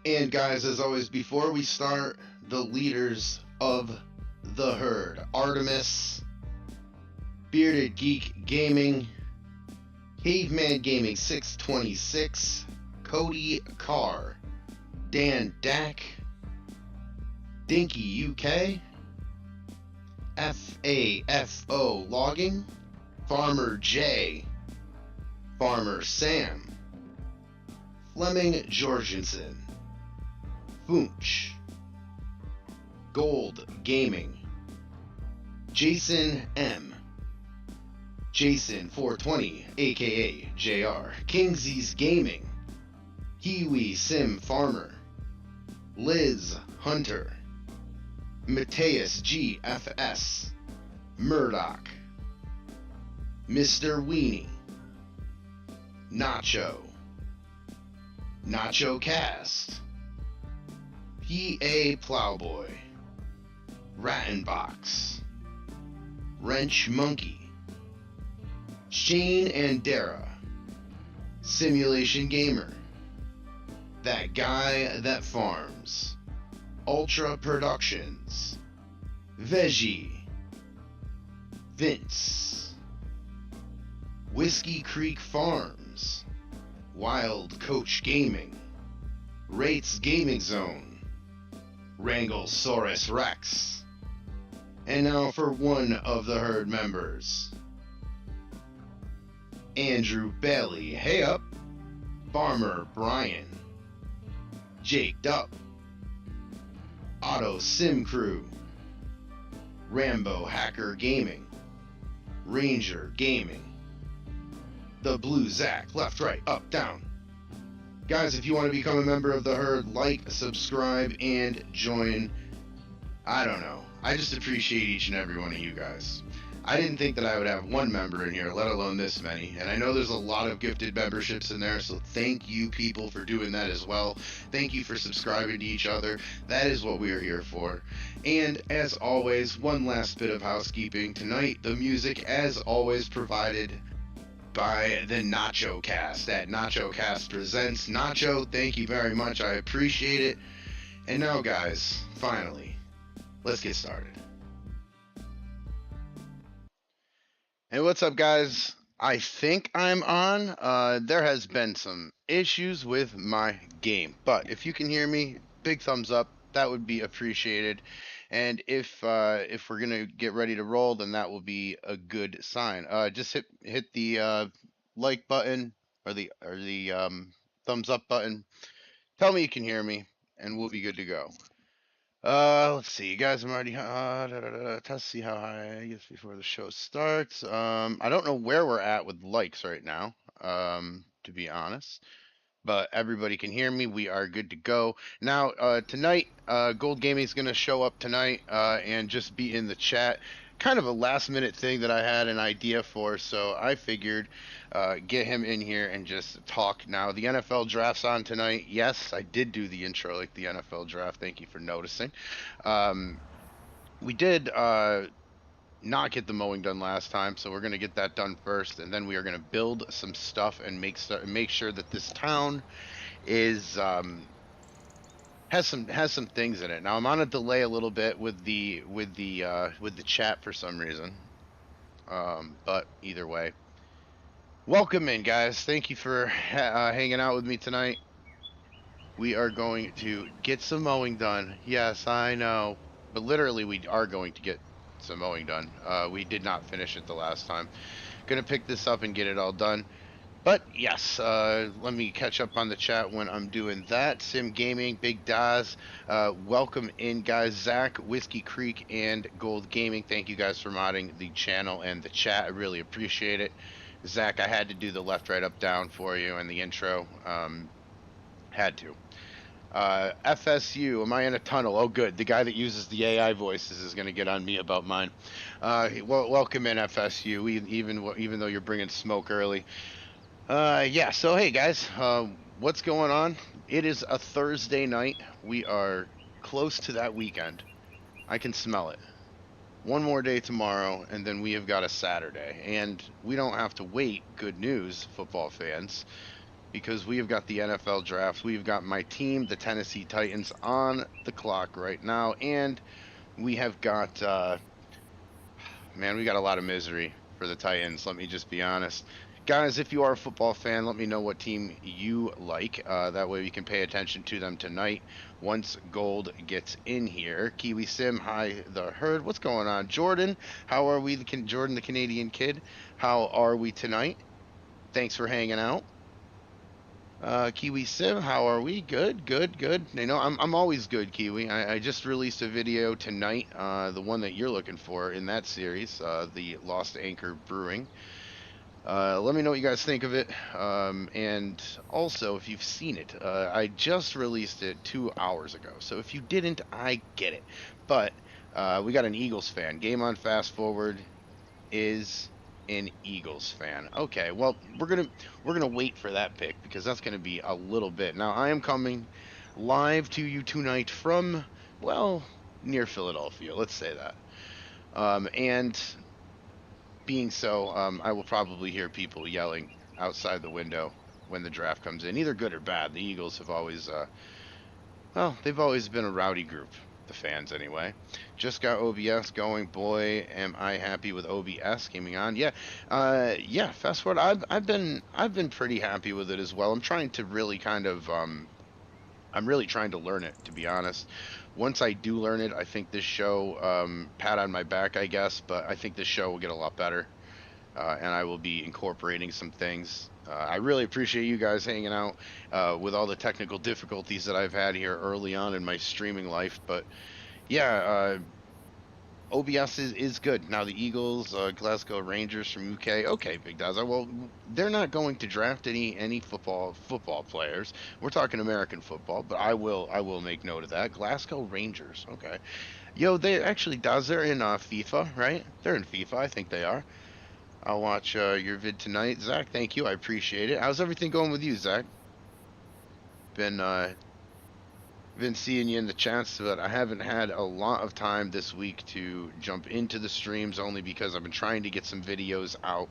And guys, as always, before we start, the leaders of the herd: Artemis, Bearded Geek Gaming, Caveman Gaming 626, Cody Carr, Dan Dack, Dinky UK, FAFO Logging, Farmer J, Farmer Sam, Fleming Jorgensen, Foonch, Gold Gaming, Jason M, Jason 420 aka JR, Kingsies Gaming, Kiwi Sim Farmer, Liz Hunter, Mateus GFS, Murdoch, Mr. Weenie, Nacho, Nacho Cast, PA Plowboy, Rattenbox, Wrench Monkey, Shane and Dara, Simulation Gamer, That Guy That Farms, Ultra Productions, Veggie, Vince, Whiskey Creek Farms, Wild Coach Gaming, Rates Gaming Zone, Wranglesaurus Rex, and now for one of the herd members, Andrew Bailey, hey up, Farmer Brian, Jake Dupp, Auto Sim Crew, Rambo Hacker Gaming, Ranger Gaming, The Blue Zach, left, right, up, down. Guys, if you want to become a member of the herd, like, subscribe, and join. I don't know. I just appreciate each and every one of you guys. I didn't think that I would have one member in here, let alone this many. And I know there's a lot of gifted memberships in there, so thank you people for doing that as well. Thank you for subscribing to each other. That is what we are here for. And as always, one last bit of housekeeping. Tonight, the music, as always, provided by the Nacho Cast at Nacho Cast Presents. Nacho, thank you very much. I appreciate it. And now, guys, finally, let's get started. Hey, what's up, guys? I think I'm on. There has been some issues with my game, but if you can hear me, big thumbs up. That would be appreciated. And if we're gonna get ready to roll, then that will be a good sign. Just hit the like button or the thumbs up button. Tell me you can hear me, and we'll be good to go. Let's see, you guys. I'm already test see how high I guess before the show starts. I don't know where we're at with likes right now. To be honest, but everybody can hear me. We are good to go now. Tonight, Gold Gaming is gonna show up tonight, and just be in the chat. Kind of a last minute thing that I had an idea for, so I figured get him in here and just talk. Now, the NFL draft's on tonight. Yes, I did do the intro like the NFL draft. Thank you for noticing. Um, we did not get the mowing done last time, so we're gonna get that done first, and then we are gonna build some stuff and make sure that this town is has some things in it. Now I'm on a delay a little bit with the chat for some reason. But either way, welcome in, guys. Thank you for hanging out with me tonight. We are going to get some mowing done. Yes, I know, but literally we are going to get some mowing done. We did not finish it the last time. Gonna pick this up and get it all done. But yes, let me catch up on the chat when I'm doing that. Sim Gaming, Big Daz, welcome in, guys. Zach, Whiskey Creek, and Gold Gaming. Thank you guys for modding the channel and the chat. I really appreciate it. Zach, I had to do the left, right, up, down for you and the intro. Had to. FSU, am I in a tunnel? Oh, good. The guy that uses the AI voices is going to get on me about mine. Welcome in, FSU, even though you're bringing smoke early. Yeah, so hey guys, what's going on? It is a Thursday night. We are close to that weekend. I can smell it. One more day tomorrow, and then we have got a Saturday. And we don't have to wait, good news, football fans. because we have got the NFL draft. We've got my team, the Tennessee Titans, on the clock right now, and we have got man, we got a lot of misery for the Titans. Let me just be honest. Guys, if you are a football fan, let me know what team you like. That way we can pay attention to them tonight once gold gets in here. Kiwi Sim, hi, the herd. What's going on? Jordan, how are we? Jordan, the Canadian kid, how are we tonight? Thanks for hanging out. Kiwi Sim, how are we? Good, good, good. You know, I'm always good, Kiwi. I just released a video tonight, the one that you're looking for in that series, the Lost Anchor Brewing. Let me know what you guys think of it. And also, if you've seen it, I just released it 2 hours ago. So if you didn't, I get it. But we got an Eagles fan. Game on Fast Forward is an Eagles fan. Okay, well, we're gonna wait for that pick because that's gonna be a little bit. Now I am coming live to you tonight from, well, near Philadelphia. Let's say that. And being so, I will probably hear people yelling outside the window when the draft comes in, either good or bad. The Eagles have always, well, they've always been a rowdy group, the fans anyway. Just got OBS going. Boy, am I happy with OBS coming on. Yeah, yeah. Fast forward. I've been pretty happy with it as well. I'm trying to really kind of I'm really trying to learn it, to be honest. Once I do learn it, I think this show, pat on my back, I guess, but I think this show will get a lot better, and I will be incorporating some things. I really appreciate you guys hanging out with all the technical difficulties that I've had here early on in my streaming life. But yeah, OBS is good. Now the Eagles, Glasgow Rangers from UK. Okay, Big Daza. Well, they're not going to draft any football players. We're talking American football, but I will make note of that. Glasgow Rangers. Okay. Yo, they actually does. They're in FIFA, right? They're in FIFA. I think they are. I'll watch your vid tonight, Zach. Thank you. I appreciate it. How's everything going with you, Zach? Been been seeing you in the chats, but I haven't had a lot of time this week to jump into the streams only because I've been trying to get some videos out.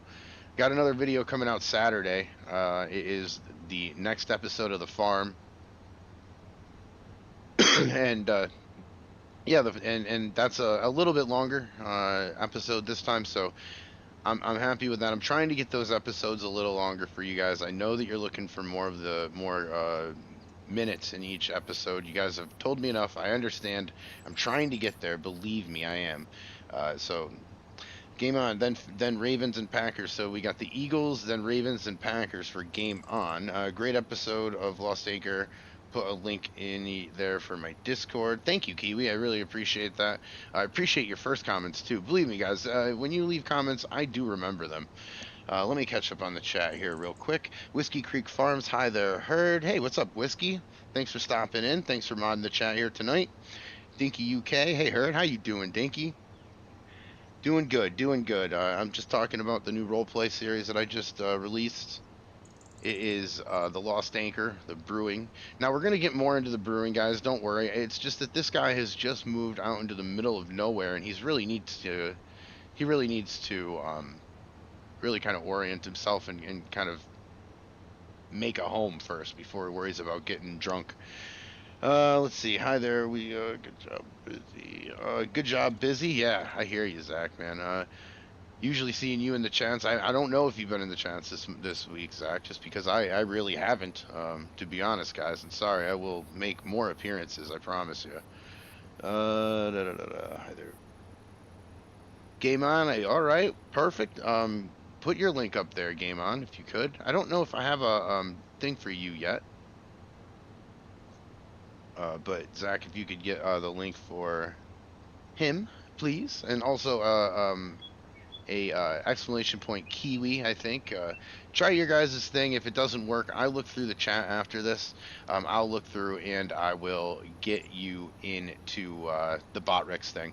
Got another video coming out Saturday. It is the next episode of The Farm, and yeah, and that's a little bit longer episode this time, so I'm happy with that. I'm trying to get those episodes a little longer for you guys. I know that you're looking for more minutes in each episode. You guys have told me enough. I understand. I'm trying to get there. Believe me, I am. So game on. Then Ravens and Packers. So we got the Eagles, then Ravens and Packers for game on. Great episode of Lost Anchor. Put a link in there for my Discord. Thank you, Kiwi. I really appreciate that. I appreciate your first comments too. Believe me, guys. When you leave comments, I do remember them. Let me catch up on the chat here real quick. Whiskey Creek Farms, hi there, Herd. Hey, what's up, Whiskey? Thanks for stopping in. Thanks for modding the chat here tonight. Dinky UK, hey Herd, how you doing, Dinky? Doing good, doing good. I'm just talking about the new roleplay series that I just released. It is the Lost Anchor, the brewing. Now we're gonna get more into the brewing, guys. Don't worry. It's just that this guy has just moved out into the middle of nowhere, and he really needs to really kind of orient himself and kind of make a home first before he worries about getting drunk. Let's see. Hi there. We good job, busy. Good job, busy. Yeah, I hear you, Zach, man. Usually seeing you in the chats. I don't know if you've been in the chats this week, Zach, just because I really haven't. To be honest, guys. And sorry, I will make more appearances. I promise you. Hi there. Game on. All right, perfect. Put your link up there, Game On, if you could. I don't know if I have a thing for you yet. But Zach, if you could get the link for him, please, and also a exclamation point Kiwi. I think try your guys' thing. If it doesn't work, I look through the chat after this. I'll look through and I will get you into the Botrix thing.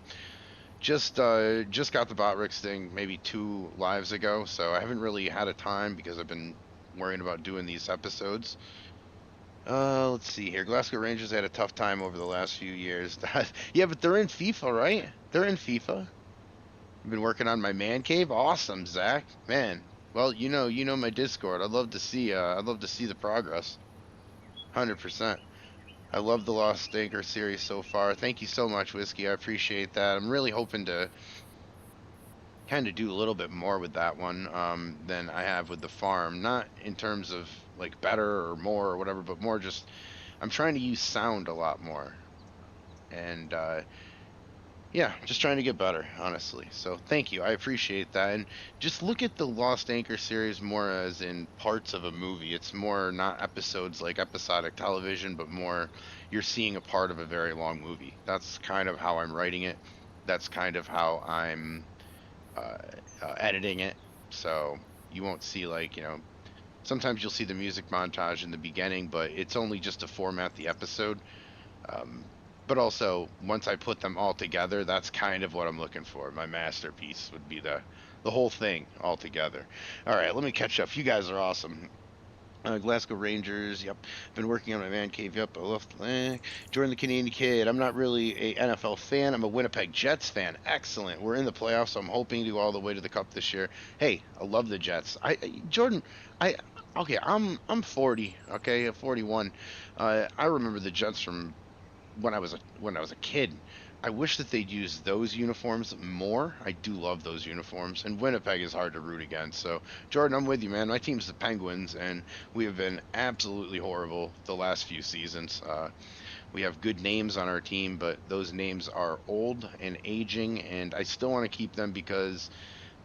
Just got the Botrix thing maybe 2 lives ago, so I haven't really had a time because I've been worrying about doing these episodes. Let's see here. Glasgow Rangers had a tough time over the last few years. Yeah, but they're in FIFA, right? They're in FIFA. I've been working on my man cave. Awesome, Zach. Man, Well, you know my Discord. I'd love to see the progress. 100%. I love the Lost Anchor series so far. Thank you so much, Whiskey. I appreciate that. I'm really hoping to kind of do a little bit more with that one than I have with the farm. Not in terms of like better or more or whatever, but more just I'm trying to use sound a lot more. And yeah, just trying to get better, honestly. So thank you. I appreciate that. And just look at the Lost Anchor series more as in parts of a movie. It's more not episodes like episodic television, but more you're seeing a part of a very long movie. That's kind of how I'm writing it. That's kind of how I'm uh, editing it. So you won't see like, sometimes you'll see the music montage in the beginning, but it's only just to format the episode. Um, but also, once I put them all together, that's kind of what I'm looking for. My masterpiece would be the whole thing all together. All right, let me catch up. You guys are awesome. Glasgow Rangers. Yep. Been working on my man cave. Yep. I left. Jordan the Canadian kid. I'm not really a NFL fan. I'm a Winnipeg Jets fan. Excellent. We're in the playoffs, so I'm hoping to go all the way to the cup this year. Hey, I love the Jets. Jordan. I okay. I'm 40. Okay, 41. I remember the Jets from when I was a kid. I wish that they'd use those uniforms more. I do love those uniforms, and Winnipeg is hard to root against. So, Jordan, I'm with you, man. My team's the Penguins, and we have been absolutely horrible the last few seasons. We have good names on our team, but those names are old and aging, and I still want to keep them because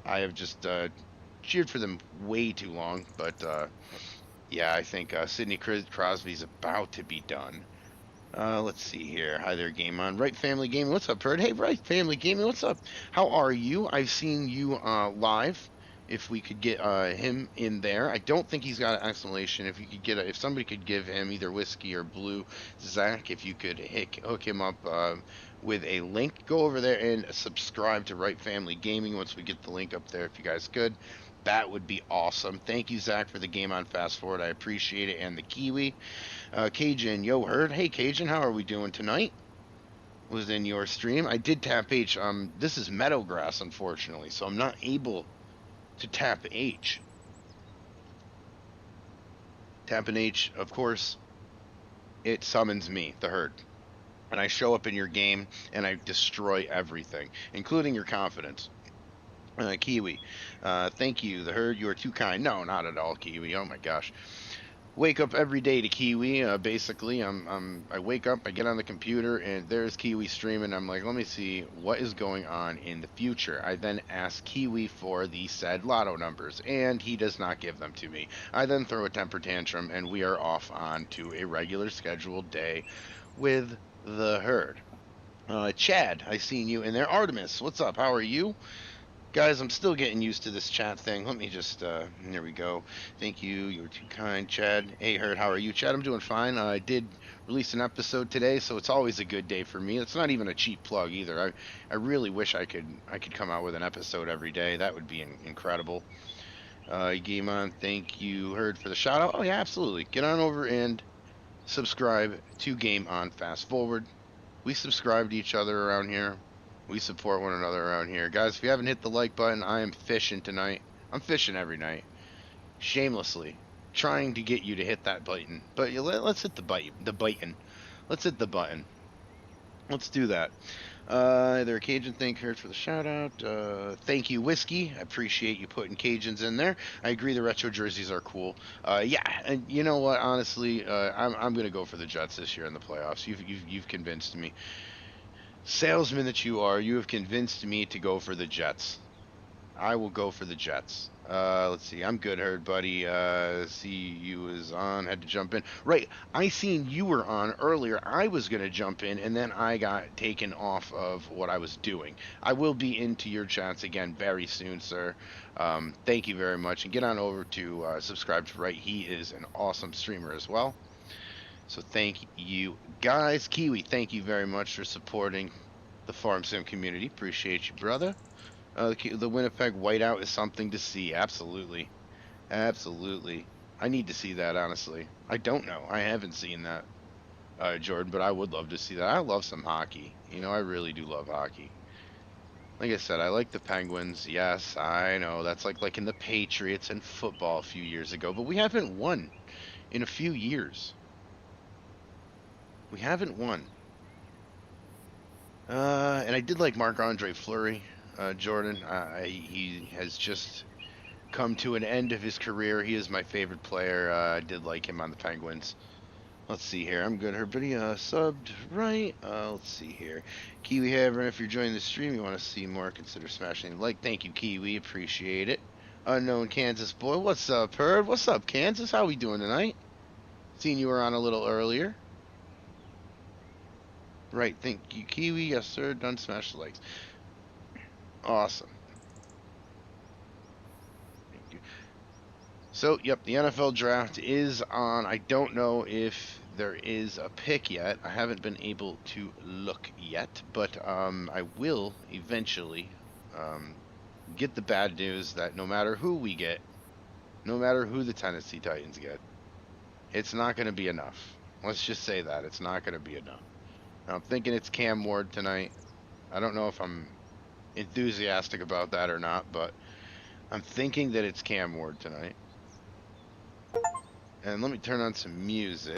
I have just cheered for them way too long. But yeah, I think Sidney Crosby's about to be done. Let's see here. Hi there, Game On. Right Family Gaming. What's up, Bird? Hey, Right Family Gaming. What's up? How are you? I've seen you live. If we could get him in there, I don't think he's got an explanation. If you could if somebody could give him either whiskey or blue, Zach, if you could hook him up with a link, go over there and subscribe to Right Family Gaming. Once we get the link up there, if you guys could, that would be awesome. Thank you, Zach, for the game on Fast Forward. I appreciate it, and the Kiwi. Cajun, yo, heard. Hey, Cajun, how are we doing tonight? Was in your stream. I did tap H. This is Meadowgrass, unfortunately, so I'm not able to tap H. Tapping H, of course, it summons me, the herd. And I show up in your game and I destroy everything, including your confidence. Kiwi, thank you, the herd. You are too kind. No, not at all, Kiwi. Oh my gosh. Wake up every day to Kiwi. Basically, I wake up, I get on the computer, and there's Kiwi streaming. I'm like, let me see what is going on in the future. I then ask Kiwi for the said lotto numbers, and he does not give them to me. I then throw a temper tantrum, and we are off on to a regular scheduled day with the herd. Chad, I seen you in there. Artemis, what's up? How are you? Guys, I'm still getting used to this chat thing. Let me just, there we go. Thank you. You were too kind, Chad. Hey, Hurt, how are you? Chad, I'm doing fine. I did release an episode today, so it's always a good day for me. It's not even a cheap plug either. I really wish I could come out with an episode every day. That would be incredible. Game on, thank you, Hurt, for the shout out. Oh, yeah, absolutely. Get on over and subscribe to Game On Fast Forward. We subscribe to each other around here. We support one another around here. Guys, if you haven't hit the like button, I am fishing tonight. I'm fishing every night. Shamelessly. Trying to get you to hit that button. But let's hit the button. Let's hit the button. Let's do that. There, Cajun, thank her for the shout out. Thank you, Whiskey. I appreciate you putting Cajuns in there. I agree the retro jerseys are cool. Yeah, and you know what? Honestly, I'm gonna go for the Jets this year in the playoffs. You've convinced me. Salesman that you are, you have convinced me to go for the Jets. I will go for the Jets. Let's see. I'm good, herd buddy. See you was on. Had to jump in. Right. I seen you were on earlier. I was gonna jump in, and then I got taken off of what I was doing. I will be into your chats again very soon, sir. Thank you very much, and get on over to subscribe to Right. He is an awesome streamer as well. So thank you, guys. Kiwi, thank you very much for supporting the farm sim community. Appreciate you, brother. The Winnipeg whiteout is something to see. Absolutely. Absolutely. I need to see that, honestly. I don't know. I haven't seen that, Jordan, but I would love to see that. I love some hockey. I really do love hockey. Like I said, I like the Penguins. Yes, I know that's like in the Patriots and football a few years ago, but we haven't won in a few years. We haven't won. And I did like Marc-Andre Fleury, Jordan. He has just come to an end of his career. He is my favorite player. I did like him on the Penguins. Let's see here. I'm good. Everybody subbed, right? Let's see here. Kiwi Haver, if you're joining the stream, you want to see more, consider smashing the like. Thank you, Kiwi. Appreciate it. Unknown Kansas boy. What's up, Herd? What's up, Kansas? How we doing tonight? Seen you were on a little earlier. Right. Thank you, Kiwi. Yes, sir. Done smash the likes. Awesome. Thank you. So, yep, the NFL draft is on. I don't know if there is a pick yet. I haven't been able to look yet, but I will eventually um, get the bad news that no matter who we get, no matter who the Tennessee Titans get, it's not going to be enough. Let's just say that it's not going to be enough. Now, I'm thinking it's Cam Ward tonight. I don't know if I'm enthusiastic about that or not, but I'm thinking that it's Cam Ward tonight. And let me turn on some music.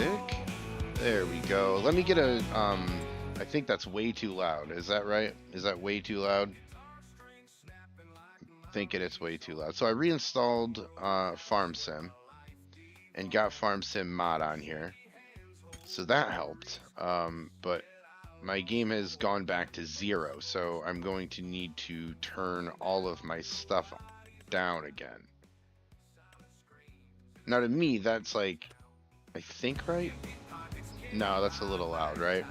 There we go. Let me get a, I think that's way too loud. Is that right? Is that way too loud? I'm thinking it's way too loud. So I reinstalled Farm Sim and got Farm Sim mod on here. So that helped. But my game has gone back to 0. So I'm going to need to turn all of my stuff down again. Now to me, that's like, I think right? No, that's a little loud, right?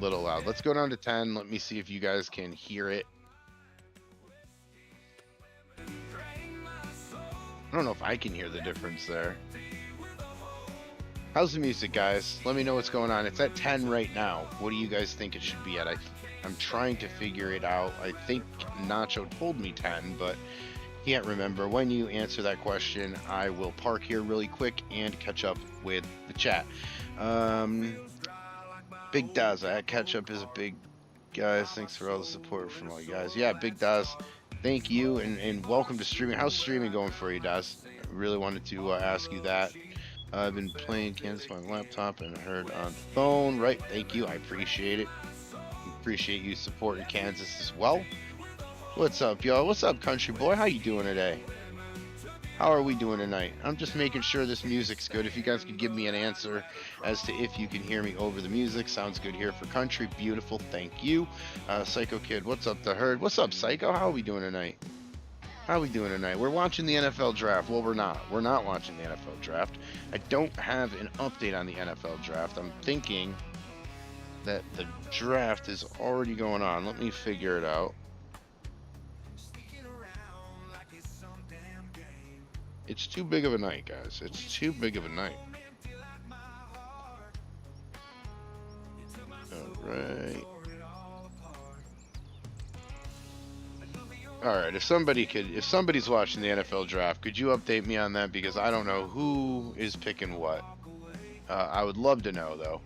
Little loud. Let's go down to 10. Let me see if you guys can hear it. I don't know if I can hear the difference there. How's the music, guys? Let me know what's going on. It's at 10 right now. What do you guys think it should be at? I'm trying to figure it out. I think Nacho told me 10, but can't remember. When you answer that question, I will park here really quick and catch up with the chat. Big Daz, catch up is a big guys. Thanks for all the support from all you guys. Yeah, Big Daz, thank you and welcome to streaming. How's streaming going for you, Daz? I really wanted to ask you that. I've been playing Kansas on my laptop and heard on the phone. Right, thank you. I appreciate it. Appreciate you supporting Kansas as well. What's up, y'all? What's up, country boy? How you doing today? How are we doing tonight? I'm just making sure this music's good. If you guys could give me an answer as to if you can hear me over the music. Sounds good here for country. Beautiful. Thank you. Psycho Kid, what's up, the herd? What's up, Psycho? How are we doing tonight? How are we doing tonight? We're watching the NFL draft. Well, we're not. We're not watching the NFL draft. I don't have an update on the NFL draft. I'm thinking that the draft is already going on. Let me figure it out. It's too big of a night, guys. It's too big of a night. All right. All right. If somebody's watching the NFL draft, could you update me on that? Because I don't know who is picking what. I would love to know, though.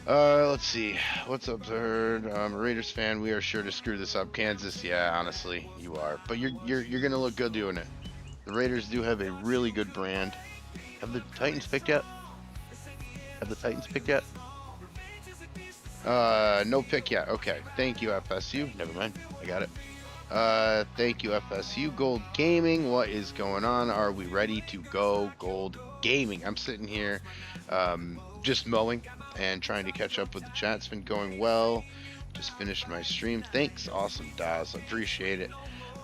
Let's see. What's up, Herd? I'm a Raiders fan. We are sure to screw this up. Kansas, yeah, honestly, you are. But you're gonna look good doing it. The Raiders do have a really good brand. Have the Titans picked yet? Have the Titans picked yet? No pick yet. Okay. Thank you, FSU. Never mind. I got it. Thank you, FSU. Gold Gaming. What is going on? Are we ready to go? Gold Gaming. I'm sitting here, just mowing and trying to catch up with the chat. It's been going well. Just finished my stream. Thanks. Awesome, Daz. I appreciate it.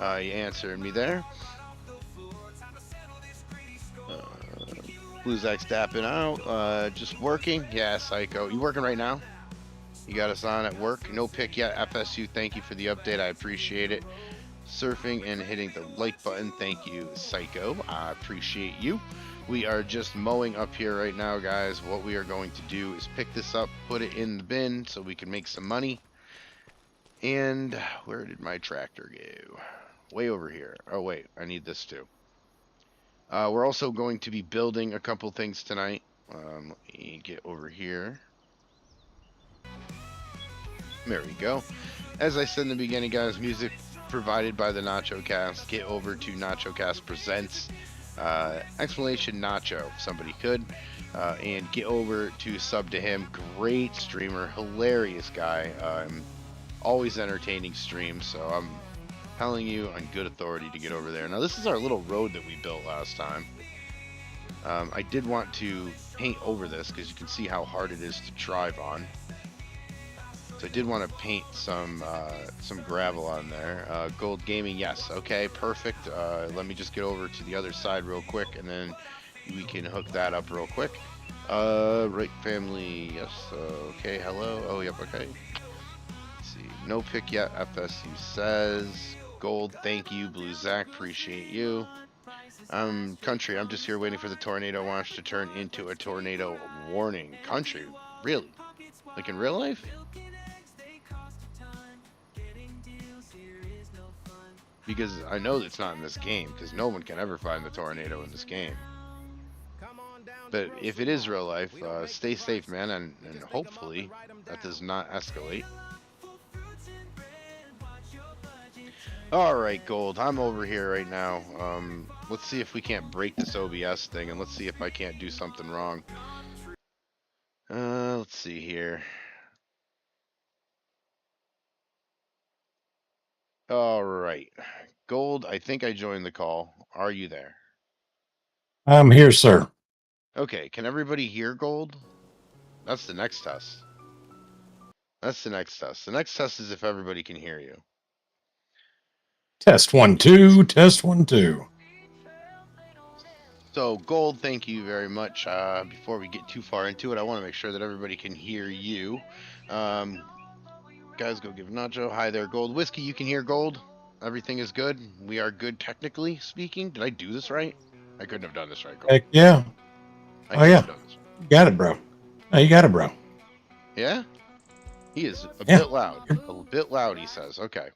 You answered me there. Bluezack's dapping out. Just working. Yeah, Psycho. You working right now? You got us on at work. No pick yet. FSU, thank you for the update. I appreciate it. Surfing and hitting the like button. Thank you, Psycho. I appreciate you. We are just mowing up here right now, guys. What we are going to do is pick this up, put it in the bin so we can make some money. And where did my tractor go? Way over here. Oh, wait. I need this too. We're also going to be building a couple things tonight. Let me get over here. There we go. As I said in the beginning, guys, music provided by the Nacho Cast. Get over to Nacho Cast Presents exclamation Nacho, if somebody could, and get over to sub to him. Great streamer, hilarious guy, always entertaining streams. So I'm telling you on good authority to get over there. Now this is our little road that we built last time. I did want to paint over this because you can see how hard it is to drive on. So I did want to paint some gravel on there. Gold Gaming, yes. Okay, perfect. Let me just get over to the other side real quick, and then we can hook that up real quick. Right, family, yes. Okay, hello. Oh, yep, okay. Let's see. No pick yet, FSU says. Gold, thank you. Blue Zach, appreciate you. Country, I'm just here waiting for the tornado watch to turn into a tornado warning. Country, really? Like in real life? Because I know it's not in this game, because no one can ever find the tornado in this game. But if it is real life, stay safe, man, and hopefully that does not escalate. Alright, Gold, I'm over here right now. Let's see if we can't break this OBS thing, and let's see if I can't do something wrong. Let's see here. Alright. Gold, I think I joined the call. Are you there? I'm here, sir. Okay, can everybody hear Gold? That's the next test. That's the next test. The next test is if everybody can hear you. Test 1 2, test 1 2. So, Gold, thank you very much. Before we get too far into it, I want to make sure that everybody can hear you. Guys, go give Nacho. Hi there, Gold. Whiskey, you can hear Gold? Everything is good? We are good, technically speaking? Did I do this right? I couldn't have done this right, Gold. Heck yeah. Oh, yeah. You got it, bro. Oh, you got it, bro. Yeah? He is a bit loud. A bit loud, he says. Okay.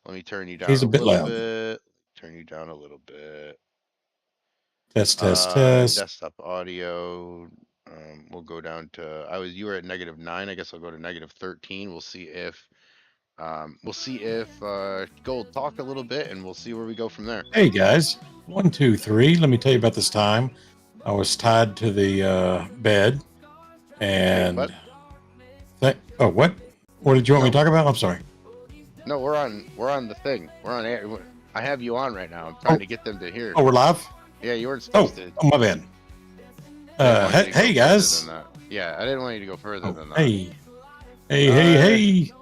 Let me turn you down He's a bit little loud. bit. Turn you down a little bit. Test. Desktop audio. We'll go down to you were at -9. I guess I'll go to -13. We'll see if Gold talk a little bit, and we'll see where we go from there. Hey guys, 1 2 3. Let me tell you about this time. I was tied to the bed, and what? What? What did you want me to talk about? I'm sorry. No, we're on the thing. We're on air. I have you on right now. I'm trying to get them to hear. Oh, we're live. Yeah, you weren't supposed to. Oh, my bad. Hey guys. Yeah, I didn't want you to go further than that. Hey.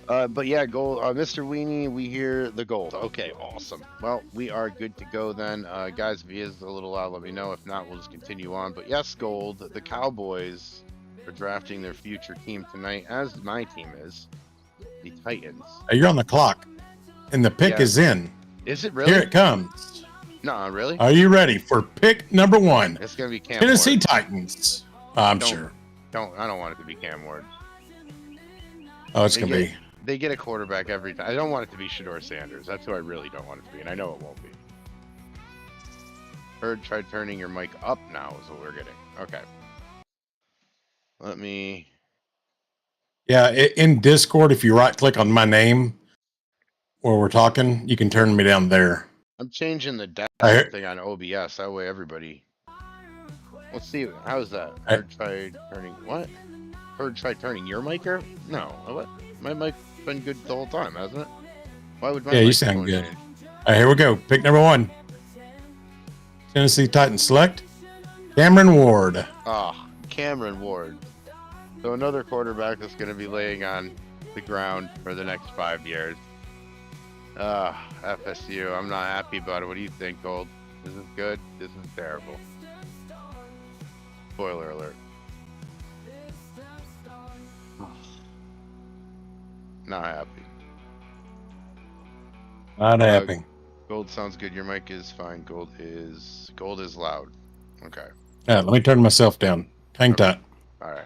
But yeah, Gold, Mr. Weenie, we hear the Gold. Okay, awesome. Well, we are good to go then. Guys, if he is a little loud, let me know. If not, we'll just continue on. But yes, Gold, the Cowboys are drafting their future team tonight, as my team is, the Titans. You're on the clock, and the pick is in. Is it really? Here it comes. No, really? Are you ready for pick number 1? It's going to be Cam Tennessee Ward. Titans. I'm sure. I don't want it to be Cam Ward. Oh, it's going to be. They get a quarterback every time. I don't want it to be Shedeur Sanders. That's who I really don't want it to be, and I know it won't be. Heard, try turning your mic up now is what we're getting. Okay. Let me... Yeah, in Discord, if you right-click on my name where we're talking, you can turn me down there. I'm changing the dash thing on OBS. That way everybody... Let's see. How's that? Heard, try turning... What? Heard, try turning your mic or... No. What? My mic's been good the whole time, hasn't it? Why would my you sound good. All right, here we go. Pick number 1. Tennessee Titans select Cameron Ward. Cameron Ward. So another quarterback that's going to be laying on the ground for the next 5 years. FSU. I'm not happy about it. What do you think, Gold? This is good? This is terrible. Spoiler alert. Not happy. Not happy. Gold sounds good. Your mic is fine. Gold is loud. Okay. Let me turn myself down. Hang tight. All right.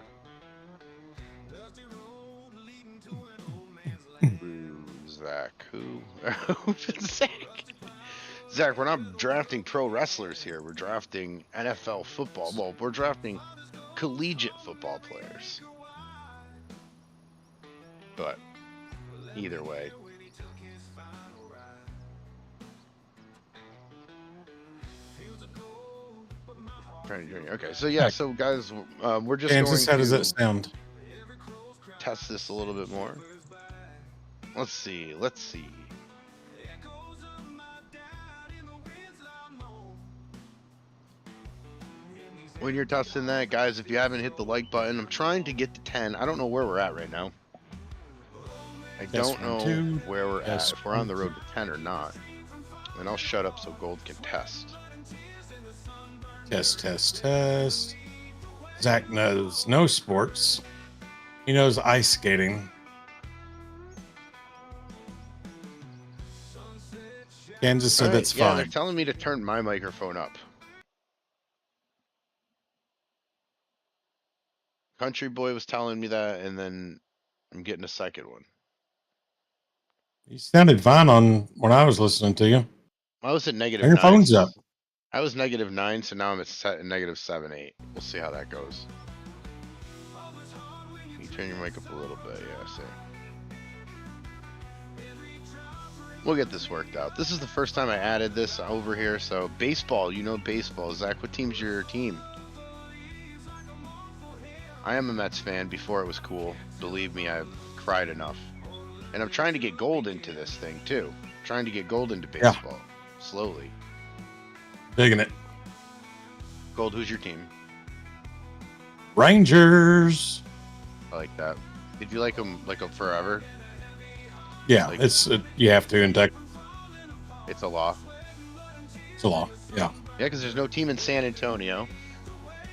Zach, who? Zach, we're not drafting pro wrestlers here. We're drafting NFL football. Well, we're drafting collegiate football players. But either way. Okay, so yeah, so guys, we're just Kansas, how going does that to sound? test this a little bit more. Let's see. Let's see. When you're testing that, guys, if you haven't hit the like button, I'm trying to get to 10. I don't know where we're at right now. I Test don't one, know two. where we're at, Test if we're on one, the road two. to 10 or not. And I'll shut up so Gold can test. Test, test, test. Zach knows no sports. He knows ice skating. Kansas said All right, that's yeah, they're fine. telling me to turn my microphone up. Country Boy was telling me that, and then I'm getting a second one. You sounded fine on when I was listening to you. I was at Turn negative your 9. phones up. I was negative 9, so now I'm at negative 7, 8. We'll see how that goes. You turn your mic up a little bit, yeah, see. We'll get this worked out. This is the first time I added this over here, so baseball, you know baseball. Zach, what team's your team? I am a Mets fan before it was cool. Believe me, I've cried enough. And I'm trying to get Gold into this thing, too. Trying to get Gold into baseball. Slowly. Digging it. Gold, who's your team? Rangers. I like that. Did you like them forever? Yeah, Like- you have to in Texas. It's a law. It's a law. Yeah. Yeah, because there's no team in San Antonio.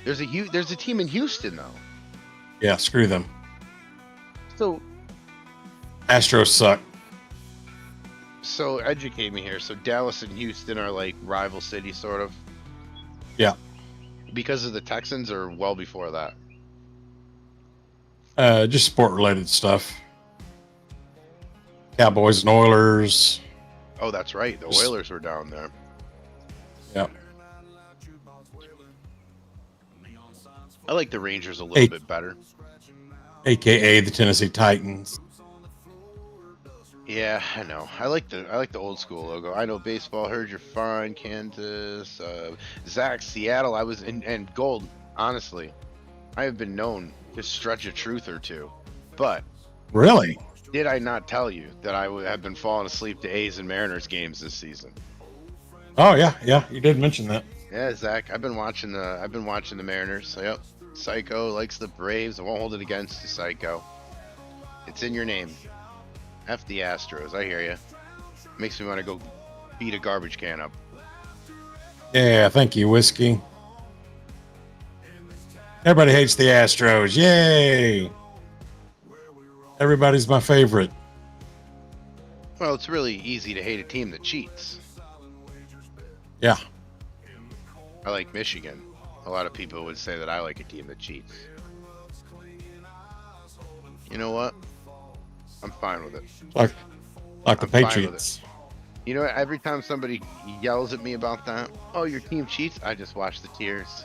There's a team in Houston, though. Yeah, screw them. So Astros suck. educate me here. So Dallas and Houston are like rival cities, sort of. Yeah. Because of the Texans, or well before that. Just sport related stuff. Cowboys and Oilers. Oh, that's right. The Oilers were down there. Yeah. I like the Rangers a little bit better. AKA the Tennessee Titans. Yeah, I know. I like the old school logo. I know baseball. Heard you're fine, Kansas. Zach, Seattle. I was and Gold. Honestly, I have been known to stretch a truth or two, but Really? did I not tell you that I have been falling asleep to A's and Mariners games this season? Oh yeah. You did mention that. Yeah, Zach. I've been watching the Mariners. Yep. Psycho likes the Braves. I won't hold it against you, Psycho. It's in your name. F the Astros. I hear you. Makes me want to go beat a garbage can up. Yeah, thank you, Whiskey. Everybody hates the Astros. Yay! Everybody's my favorite. Well, it's really easy to hate a team that cheats. Yeah. I like Michigan. A lot of people would say that I like a team that cheats. You know what? I'm fine with it. Like the I'm fine with Patriots. You know what? Every time somebody yells at me about that, oh, your team cheats, I just watch the tears.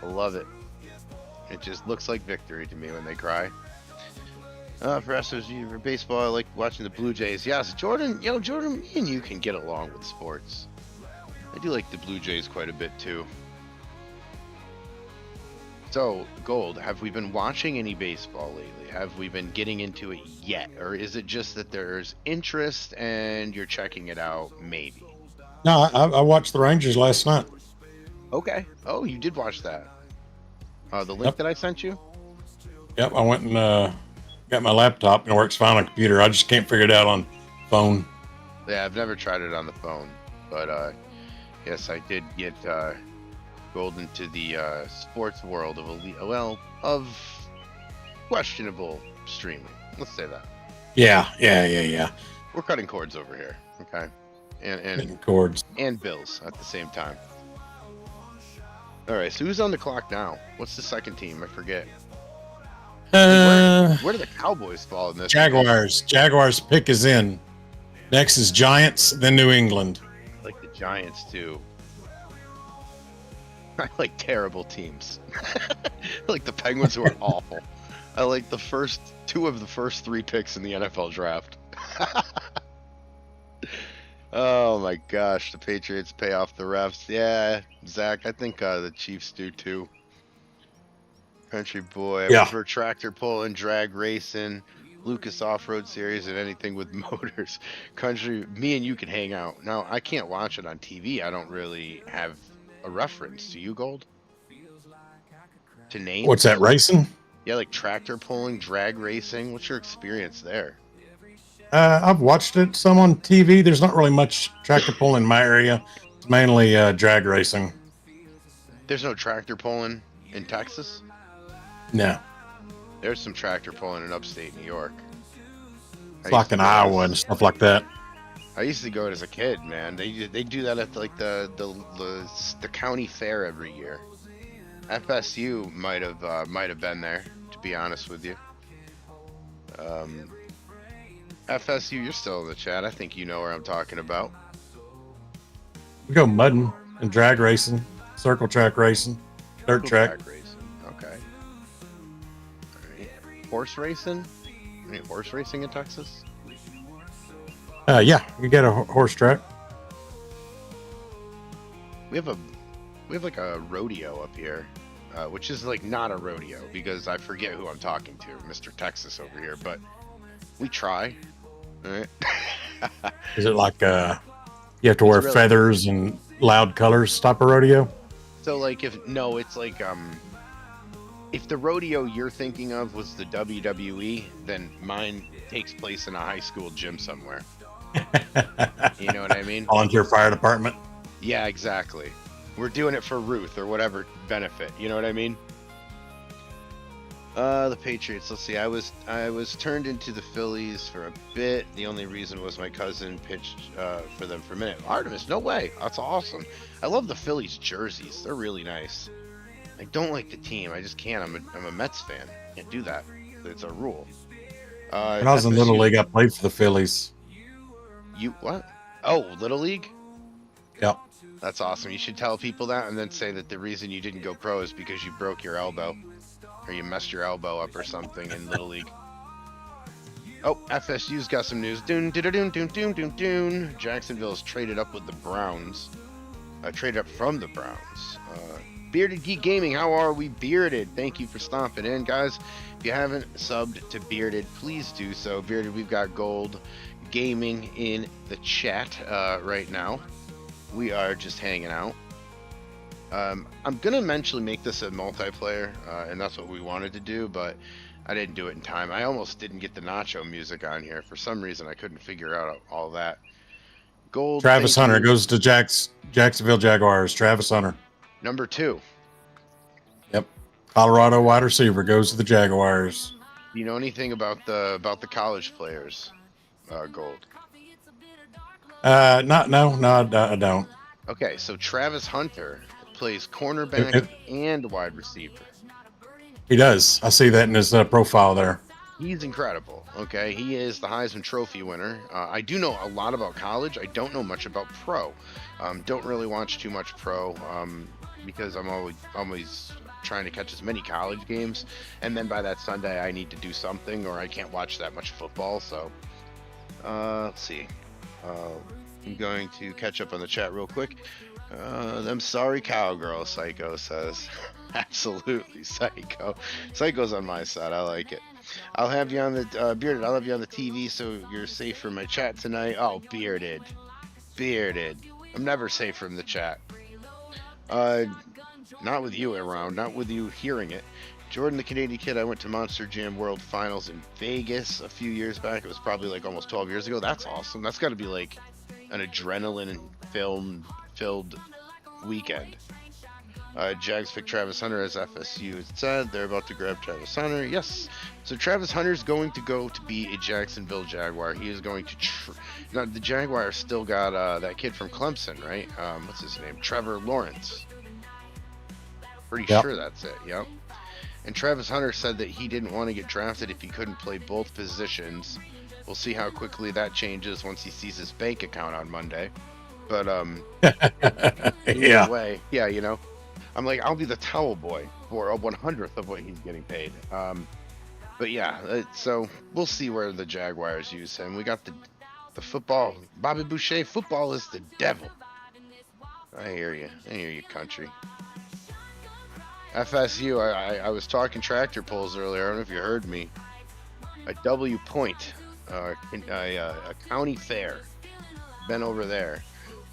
I love it. It just looks like victory to me when they cry. For SOG, for baseball, I like watching the Blue Jays. Yes, Jordan, me and you can get along with sports. I do like the Blue Jays quite a bit too. So, Gold, have we been watching any baseball lately? Have we been getting into it yet? Or is it just that there's interest and you're checking it out, maybe? No, I watched the Rangers last night. Okay. Oh, you did watch that. The link Yep. that I sent you? Yep, I went and got my laptop and it works fine on computer. I just can't figure it out on phone. Yeah, I've never tried it on the phone. But, yes, I did get Gold into the sports world of questionable streaming. Let's say that. Yeah. We're cutting cords over here, okay? And Hitting chords. and bills at the same time. All right, so who's on the clock now? What's the second team? I forget. Where do the Cowboys fall in this? Jaguars. Jaguars pick is in. Next is Giants, then New England. I like the Giants too. I like terrible teams. I like the Penguins, who are awful. I like the first two of the first three picks in the NFL draft. Oh my gosh, the Patriots pay off the refs. Yeah, Zach, I think the Chiefs do too. Country boy, I Yeah. prefer tractor pulling, drag racing, Lucas off-road series, and anything with motors. Country, me and you can hang out. Now, I can't watch it on TV. I don't really have a reference. Do you, Gold? To What's that, names? racing? Yeah, like tractor pulling, drag racing. What's your experience there? I've watched it some on TV. There's not really much tractor pulling in my area. It's mainly drag racing. There's no tractor pulling in Texas? No, There's some tractor pulling in upstate New York. I it's used like to in go Iowa and as stuff like that. I used to go as a kid, man. They do that at like the county fair every year. FSU might have been there, to be honest with you. Um, FSU, you're still in the chat. I think you know where I'm talking about. We go mudding and drag racing, circle track racing, dirt Cool track. track racing. Okay. All right. Horse racing? Any horse racing in Texas? Yeah, you get a horse track. We have a we have like a rodeo up here, which is like not a rodeo because I forget who I'm talking to, Mr. Texas over here, but we try. All right. Is it like you have to It's wear really feathers and loud colors type of rodeo? so like if no, it's like if the rodeo you're thinking of was the WWE, then mine takes place in a high school gym somewhere. You know what I mean? Volunteer fire department. Yeah, exactly. We're doing it for Ruth or whatever benefit. You know what I mean? The Patriots. Let's see. I was turned into the Phillies for a bit. The only reason was my cousin pitched for them for a minute. Artemis, no way. That's awesome. I love the Phillies jerseys. They're really nice. I don't like the team. I just can't. I'm a Mets fan. Can't do that. It's a rule. When I was in Little FSU. League, I played for the Phillies. You what? Oh, Little League. Yep. That's awesome. You should tell people that and then say that the reason you didn't go pro is because you broke your elbow or you messed your elbow up or something in Little League. Oh, FSU's got some news. Doon, doon, doon, doon, doon, doon, doon. Jacksonville's traded up with the Browns. Traded up from the Browns. Bearded Geek Gaming, how are we, Bearded? Thank you for stomping in, guys. If you haven't subbed to Bearded, please do so. Bearded, we've got Gold Gaming in the chat right now. We are just hanging out. I'm gonna eventually make this a multiplayer, and that's what we wanted to do, but I didn't do it in time. I almost didn't get the Nacho music on here. For some reason, I couldn't figure out all that. Gold, Travis thank Hunter you. goes to Jacksonville Jaguars. Travis Hunter. Number 2. Yep. Colorado wide receiver goes to the Jaguars. Do you know anything about the college players, Gold? No, I don't. Okay, so Travis Hunter plays cornerback and wide receiver. He does. I see that in his profile there. He's incredible. Okay, he is the Heisman Trophy winner. I do know a lot about college. I don't know much about pro. Don't really watch too much pro because I'm always trying to catch as many college games, and then by that Sunday I need to do something, or I can't watch that much football. So let's see. I'm going to catch up on the chat real quick. I'm sorry, cowgirl. Psycho says, absolutely, Psycho. Psycho's on my side. I like it. I'll have you on the Bearded. I'll have you on the TV so you're safe from my chat tonight. Oh, Bearded. I'm never safe from the chat. Not with you around. Not with you hearing it. Jordan, the Canadian kid. I went to Monster Jam World Finals in Vegas a few years back. It was probably like almost 12 years ago. That's awesome. That's got to be like an adrenaline filled weekend. Jags pick Travis Hunter as FSU said. They're about to grab Travis Hunter. Yes. So Travis Hunter's going to go to be a Jacksonville Jaguar. He is going to... Now, the Jaguars still got that kid from Clemson, right? What's his name? Trevor Lawrence. Pretty sure that's it. Yep. And Travis Hunter said that he didn't want to get drafted if he couldn't play both positions. We'll see how quickly that changes once he sees his bank account on Monday. But either way, yeah, you know, I'm like, I'll be the towel boy for a 100th of what he's getting paid. But yeah, so we'll see where the Jaguars use him. We got The football, Bobby Boucher, football is the devil. I hear you. I hear you, country. FSU, I was talking tractor pulls earlier. I don't know if you heard me. A W Point, a county fair. Been over there.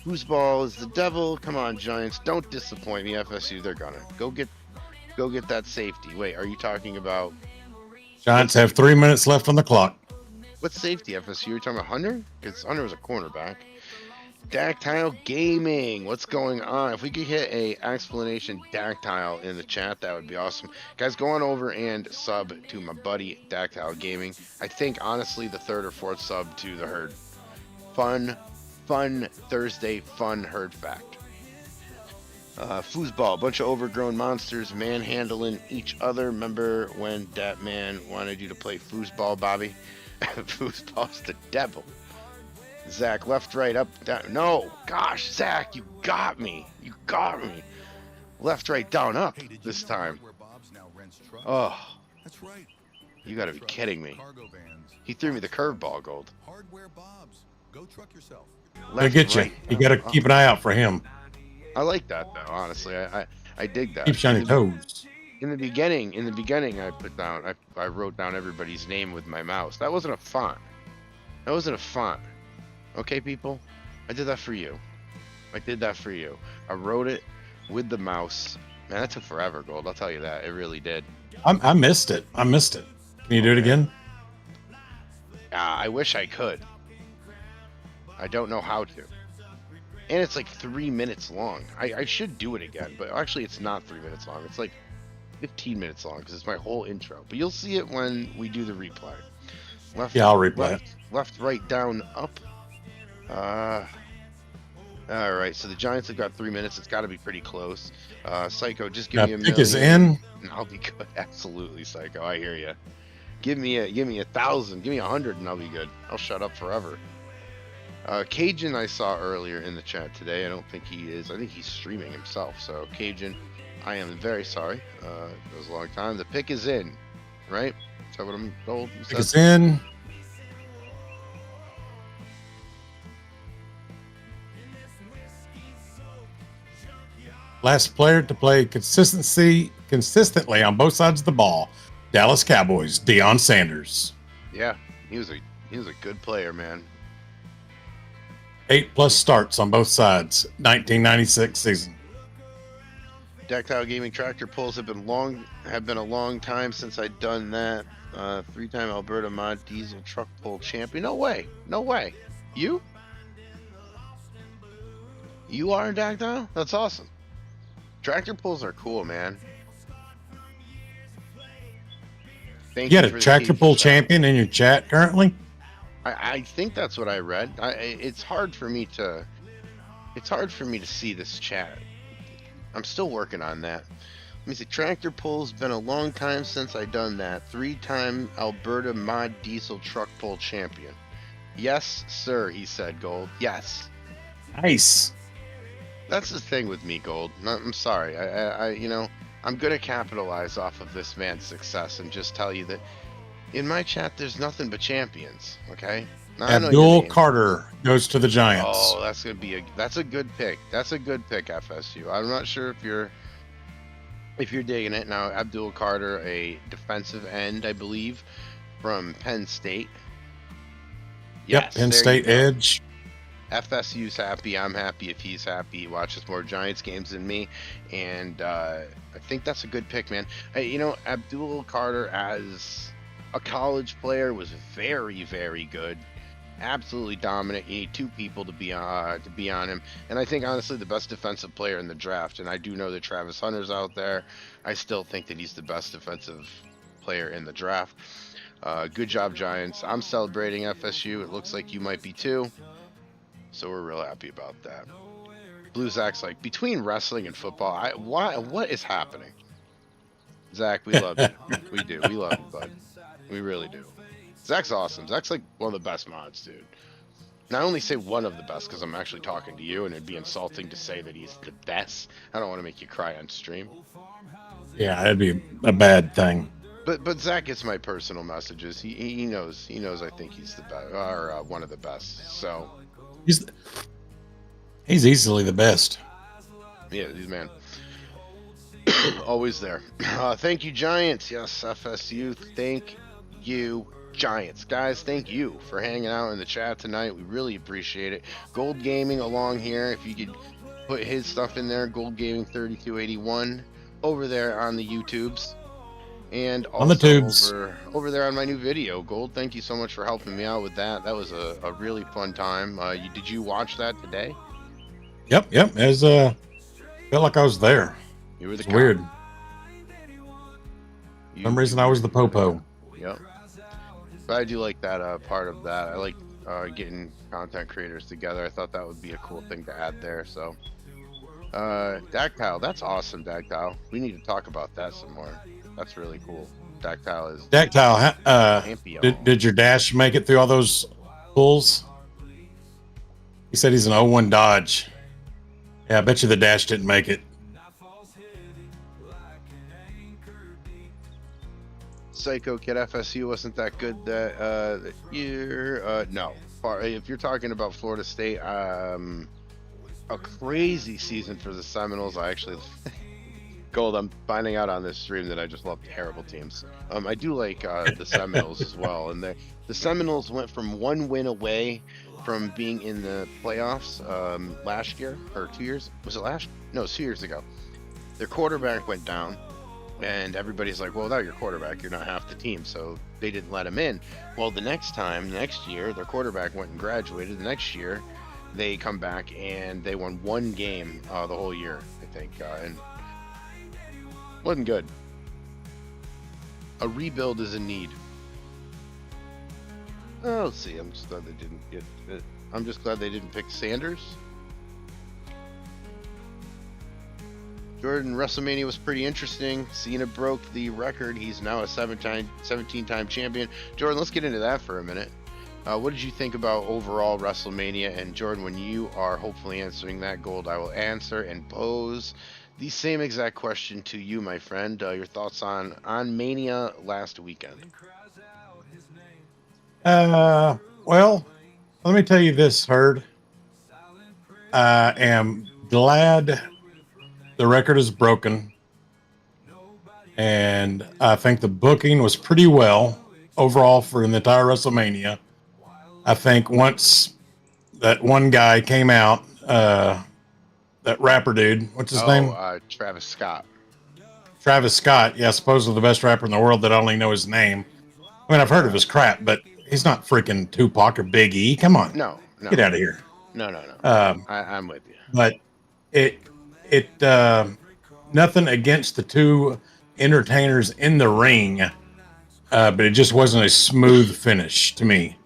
Foosball is the devil. Come on, Giants. Don't disappoint me. FSU, they're gonna. Go get that safety. Wait, are you talking about Giants have 3 minutes left on the clock. what safety, FSU? You're talking about Hunter? Because Hunter was a cornerback. Dactyle Gaming, what's going on? If we could hit a explanation Dactyle in the chat, that would be awesome. Guys, go on over and sub to my buddy Dactyle Gaming. I think, honestly, the third or fourth sub to the herd. Fun Thursday, fun herd fact. Foosball, a bunch of overgrown monsters manhandling each other. Remember when that man wanted you to play foosball, Bobby? Foosball's the devil. Zach, left, right, up, down. No, gosh, Zach, you got me. You got me. Left, right, down, up this time. Oh, That's right. you got to be kidding me. He threw me the curveball, Gold. Hardware Bob's. Go truck yourself. They'll get you. right, You got to down, keep an eye out for him. up. I like that though. Honestly, I dig that. Keep you on your toes. In the beginning, I put down, I wrote down everybody's name with my mouse. That wasn't a font. That wasn't a font. Okay, people, I did that for you. I did that for you. I wrote it with the mouse. Man, that took forever, Gold. I'll tell you that. It really did. I missed it. I missed it. Can you do it again? I wish I could. I don't know how to. And it's like 3 minutes long. I should do it again, but actually it's not 3 minutes long. It's like 15 minutes long because it's my whole intro. But you'll see it when we do the replay. Left, Yeah, I'll replay it. left, right, down, up. All right, so the Giants have got 3 minutes. It's got to be pretty close. Psycho, just give Now, me a pick million. is in. And I'll be good. Absolutely, Psycho. I hear you. Give me 1,000. Give me 100, and I'll be good. I'll shut up forever. Cajun, I saw earlier in the chat today. I don't think he is. I think he's streaming himself. So Cajun, I am very sorry. It was a long time. The pick is in, right? Is that what I'm told? Pick is in. Last player to play consistently on both sides of the ball. Dallas Cowboys, Deion Sanders. Yeah, he was a good player, man. 8+ starts on both sides. 1996 season. Dactyle Gaming tractor pulls have been a long time since I'd done that. 3-time Alberta Mod Diesel truck pull champion. No way. You are in Dactyle? That's awesome. Tractor pulls are cool, man. Thank You got for a the tractor Cajun pull shout. champion in your chat currently? I think that's what I read. It's hard for me to see this chat. I'm still working on that. Let me see. Tractor pull's been a long time since I done that. 3-time Alberta Mod Diesel truck pull champion. Yes, sir, he said, Gold. Yes. Nice. That's the thing with me, Gold. I'm sorry. I'm gonna capitalize off of this man's success and just tell you that in my chat there's nothing but champions. Okay. Now, I know your Abdul name. Carter goes to the Giants. Oh, that's a good pick. That's a good pick, FSU. I'm not sure if you're digging it now. Abdul Carter, a defensive end, I believe, from Penn State. Yep, Yes, Penn there State you go. edge. FSU's happy. I'm happy if he's happy. He watches more Giants games than me, and I think that's a good pick, man. Abdul Carter as a college player was very, very good. Absolutely dominant. You need two people to be on him, and I think honestly the best defensive player in the draft. And I do know that Travis Hunter's out there. I still think that he's the best defensive player in the draft. Good job, Giants. I'm celebrating FSU. It looks like you might be too. So we're real happy about that. Blue Zach's like, between wrestling and football, what is happening? Zach, we love you. We do. We love you, bud. We really do. Zach's awesome. Zach's like one of the best mods, dude. And I only say one of the best because I'm actually talking to you, and it'd be insulting to say that he's the best. I don't want to make you cry on stream. Yeah, that'd be a bad thing. But Zach gets my personal messages. He knows I think he's the best or one of the best. So He's easily the best. yeah, he's man. Always there. Thank you, Giants. Yes, FSU. Thank you, Giants. Guys, thank you for hanging out in the chat tonight. We really appreciate it. Gold Gaming along here. If you could put his stuff in there, Gold Gaming 3281 over there on the YouTubes. And also On the tubes. over there on my new video. Gold, thank you so much for helping me out with that. That was a really fun time. Did you watch that today? Yep. As felt like I was there. You were the It's weird. For some reason I was the popo. Yep. But I do like that part of that. I like getting content creators together. I thought that would be a cool thing to add there. So, Dactyl, that's awesome, Dactyl. We need to talk about that some more. That's really cool. Dactyl is Dactyl. Did your dash make it through all those pulls? He said he's an 01 Dodge. Yeah, I bet you the dash didn't make it. Psycho Kid FSU wasn't that good that year. No. If you're talking about Florida State, a crazy season for the Seminoles. I actually Gold, I'm finding out on this stream that I just love terrible teams. I do like the Seminoles as well, and the Seminoles went from 1 win away from being in the playoffs last year, or 2 years. Was it last? No, it was 2 years ago. Their quarterback went down, and everybody's like, well, without your quarterback, you're not half the team, so they didn't let him in. Well, next year, their quarterback went and graduated. The next year, they come back, and they won 1 game the whole year, I think, and wasn't good. A rebuild is in need. Oh, let's see. I'm just glad they didn't get it. I'm just glad they didn't pick Sanders. Jordan, WrestleMania was pretty interesting. Cena broke the record. He's now a 17-time champion. Jordan, let's get into that for a minute. What did you think about overall WrestleMania? And Jordan, when you are hopefully answering that, Gold, I will answer and pose the same exact question to you, my friend. Your thoughts on Mania last weekend? Well, let me tell you this, Herd. I am glad the record is broken, and I think the booking was pretty well overall for the entire WrestleMania. I think once that one guy came out, that rapper dude, what's his name? Travis Scott. Travis Scott, yeah, supposedly the best rapper in the world that I only know his name. I mean, I've heard of his crap, but he's not freaking Tupac or Big E. Come on. No. Get out of here. No. I'm with you. But it nothing against the two entertainers in the ring, but it just wasn't a smooth finish to me.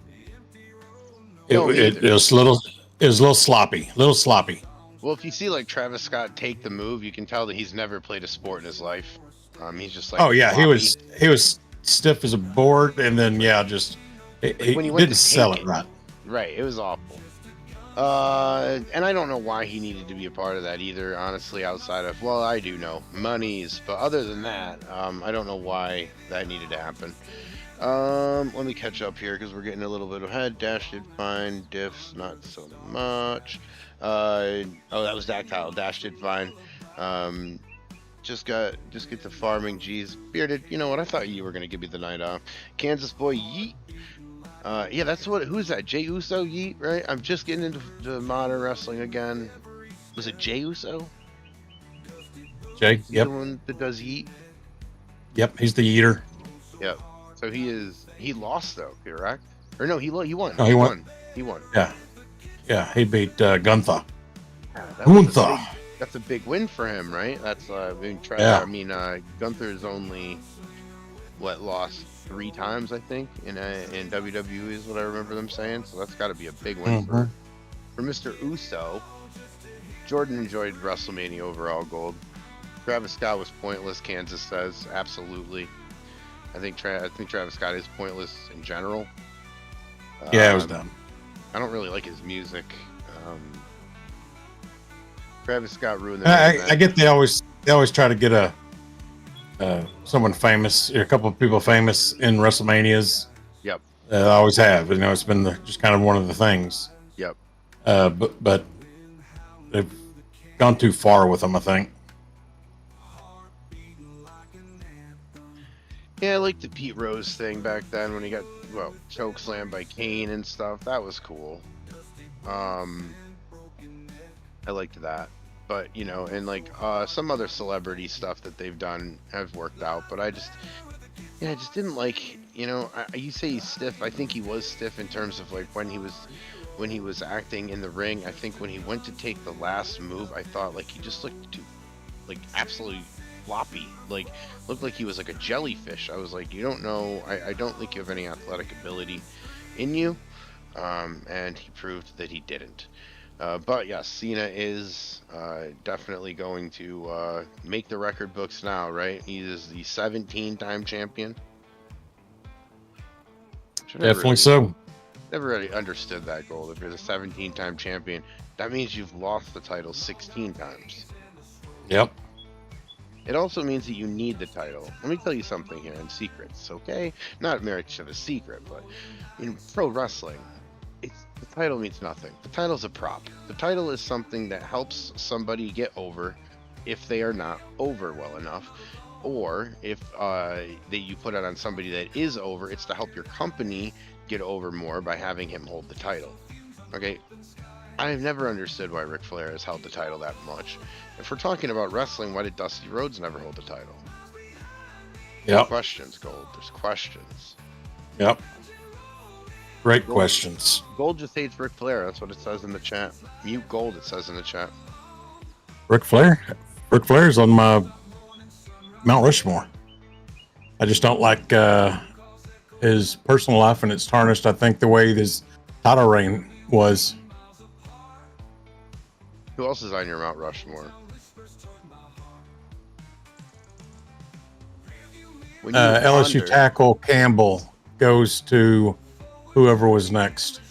It was a little sloppy. Well, if you see like Travis Scott take the move, you can tell that he's never played a sport in his life. He's just like, oh yeah, floppy. he was stiff as a board, and then he didn't sell it right. Right, it was awful. And I don't know why he needed to be a part of that either, honestly, outside of, well, I do know, monies, but other than that, I don't know why that needed to happen. Let me catch up here, because we're getting a little bit ahead. Dash did fine, diffs, not so much. That was Dactyl. Dash did fine. Just get the farming. Geez, Bearded, you know what, I thought you were going to give me the night off. Kansas boy, yeet. Yeah, who's that? Jey Uso, yeet, right? I'm just getting into modern wrestling again. Was it Jey Uso? Jay, yep. The one that does yeet? Yep, he's the eater. Yep. So he lost though, correct? Or no, he won. No, he won. He won. Yeah, he beat Gunther. That's a big win for him, right? That's Gunther's only lost 3 times, I think, in WWE is what I remember them saying. So that's got to be a big win for Mr. Uso. Jordan enjoyed WrestleMania overall, Gold. Travis Scott was pointless. Kansas says absolutely. I think Travis Scott is pointless in general. Yeah, it was dumb. I don't really like his music. Travis Scott ruined the I get they always try to get someone famous, a couple of people famous in WrestleManias. Yep. I always have. It's been just kind of one of the things. Yep. But they've gone too far with them, I think. Yeah, I like the Pete Rose thing back then when he got choke slammed by Kane and stuff. That was cool. I liked that. But and like some other celebrity stuff that they've done have worked out. But I just didn't like. You say he's stiff. I think he was stiff in terms of like when he was acting in the ring. I think when he went to take the last move, I thought like he just looked too like absolutely floppy, like looked like he was like a jellyfish. I was like, you don't know, I don't think you have any athletic ability in you, and he proved that he didn't. But yes, Cena is definitely going to make the record books now, right? He is the 17-time champion. Definitely so. Never really understood that goal. If you're the 17-time champion, that means you've lost the title 16 times. Yep. It also means that you need the title. Let me tell you something here in secrets, okay? Not marriage of a secret, but in pro wrestling, the title means nothing. The title's a prop. The title is something that helps somebody get over if they are not over well enough, or if that you put it on somebody that is over, it's to help your company get over more by having him hold the title. Okay? I've never understood why Ric Flair has held the title that much. If we're talking about wrestling, why did Dusty Rhodes never hold the title? Yep. Questions, Gold. There's questions. Yep. Great questions. Gold just hates Ric Flair. That's what it says in the chat. Mute Gold, it says in the chat. Ric Flair? Ric Flair's on my Mount Rushmore. I just don't like his personal life, and it's tarnished, I think, the way his title reign was. Who else is on your Mount Rushmore? LSU tackle Campbell goes to whoever was next.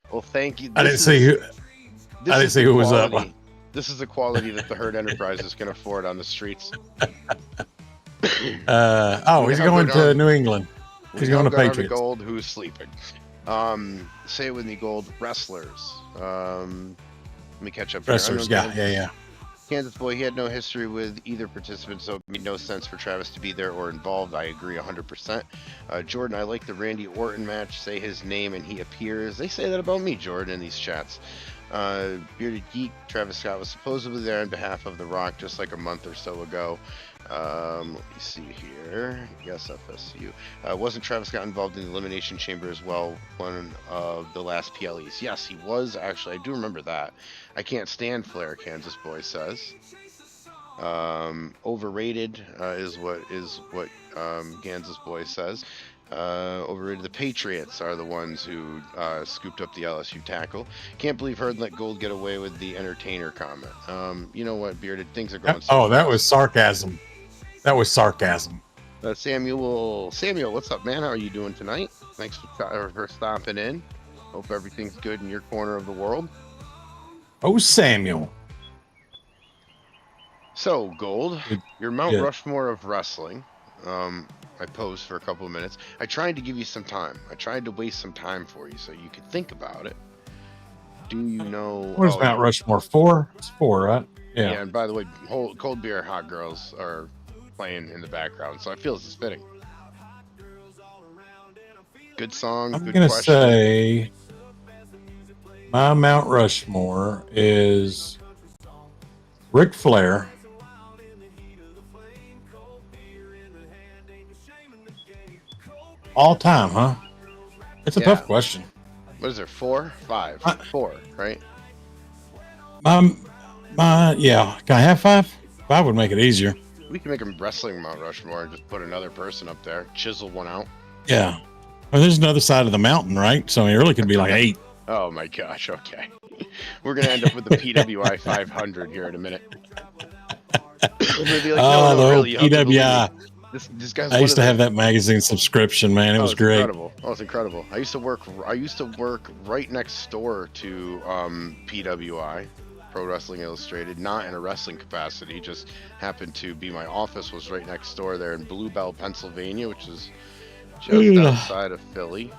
Well, thank you. I didn't see who was up. This is the quality that the Herd Enterprises can afford on the streets. He's going to New England. He's going to Patriots. Gold, who's sleeping? Say it with me, Gold. Wrestlers. Let me catch up. Wrestlers, yeah. Kansas boy, he had no history with either participant, so it made no sense for Travis to be there or involved. I agree 100%. Jordan, I like the Randy Orton match. Say his name and he appears. They say that about me, Jordan, in these chats. Bearded Geek, Travis Scott was supposedly there on behalf of The Rock just like a month or so ago. Let me see here. Yes, FSU. Wasn't Travis Scott involved in the Elimination Chamber as well, one of the last PLEs? Yes, he was, actually. I do remember that. I can't stand Flair, Kansas boy says. Overrated is what Kansas boy says. Overrated. The Patriots are the ones who scooped up the LSU tackle. Can't believe Herd let Gold get away with the entertainer comment. You know what, Bearded? Things are going so that was sarcasm. That was sarcasm. Samuel, what's up, man? How are you doing tonight? Thanks for stopping in. Hope everything's good in your corner of the world. Oh, Samuel. So, Gold, your Mount Rushmore of wrestling. I posed for a couple of minutes. I tried to give you some time. I tried to waste some time for you so you could think about it. Do you know... What is Mount Rushmore? 4? It's 4, right? Yeah, and by the way, Cold Beer Hot Girls are playing in the background, so I feel this is fitting. Good song, I'm good going to question. say my Mount Rushmore is Ric Flair. All time, huh? It's a tough question. What is there? 4, 5, 4, right? Can I have 5? 5 would make it easier. We can make a wrestling Mount Rushmore and just put another person up there, chisel one out. Yeah. Well, there's another side of the mountain, right? So it really could be like 8. Oh my gosh. Okay. We're gonna end up with the PWI 500 here in a minute. PWI. This guy's I used to have that magazine subscription, man. It was great. Incredible. Oh, it's incredible. I used to work right next door to PWI Pro Wrestling Illustrated, not in a wrestling capacity, just happened to be my office was right next door there in Bluebell, Pennsylvania, which is just outside of Philly.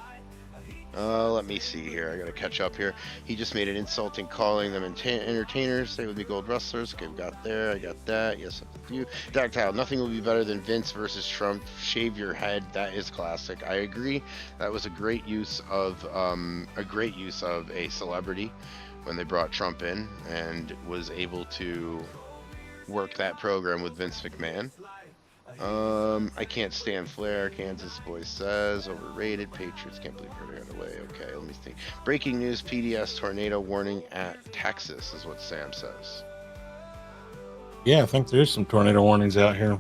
Let me see here. I gotta catch up here. He just made an insulting calling them entertainers. They would be gold wrestlers. Okay, we got there. I got that. Yes, up with you. Dactyl. Nothing will be better than Vince versus Trump. Shave your head. That is classic. I agree. That was a great use of a celebrity when they brought Trump in and was able to work that program with Vince McMahon. I can't stand Flair. Kansas boy says overrated. Patriots can't believe we're on the way. Okay, let me think. Breaking news: PDS tornado warning at Texas is what Sam says. Yeah, I think there's some tornado warnings out here.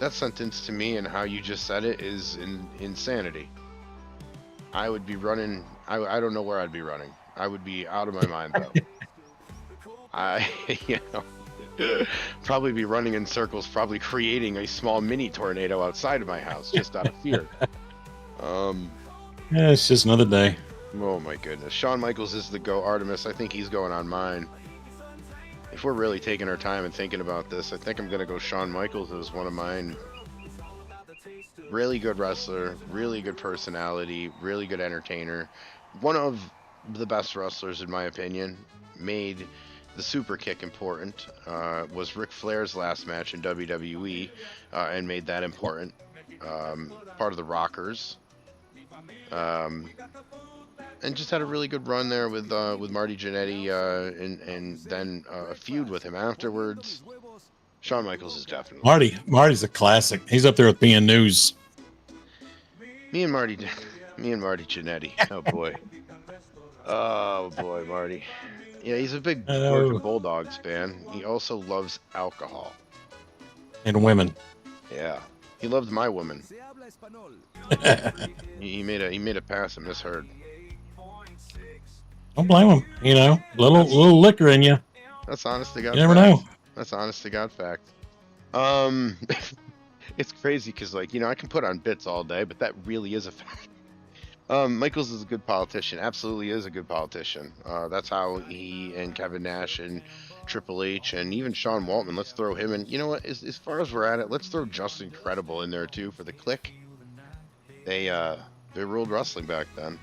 That sentence to me and how you just said it is insanity. I would be running. I don't know where I'd be running. I would be out of my mind though. Probably be running in circles, probably creating a small mini tornado outside of my house just out of fear. Yeah, it's just another day. Oh my goodness. Shawn Michaels is the GOAT. Artemis, I think he's going on mine. If we're really taking our time and thinking about this, I think I'm going to go Shawn Michaels as one of mine. Really good wrestler, really good personality, really good entertainer. One of the best wrestlers in my opinion. Made the super kick important, was Ric Flair's last match in WWE, and made that important. Part of the Rockers, and just had a really good run there with Marty Jannetty, and then a feud with him afterwards. Shawn Michaels is definitely Marty's a classic. He's up there with being news. Me and Marty Jannetty. Oh boy, Marty. Yeah, he's a big Georgia Bulldogs fan. He also loves alcohol. And women. Yeah. He loves my woman. he made a pass and misheard. Don't blame him. You know, little liquor in you. That's honest to God. You never know. That's honest to God fact. It's crazy because, like, you know, I can put on bits all day, but that really is a fact. Michaels is a good politician. Absolutely is a good politician. That's how he and Kevin Nash and Triple H and even Sean Waltman, let's throw him in. You know what? As far as we're at it, let's throw Justin Credible in there too for the Click. They ruled wrestling back then.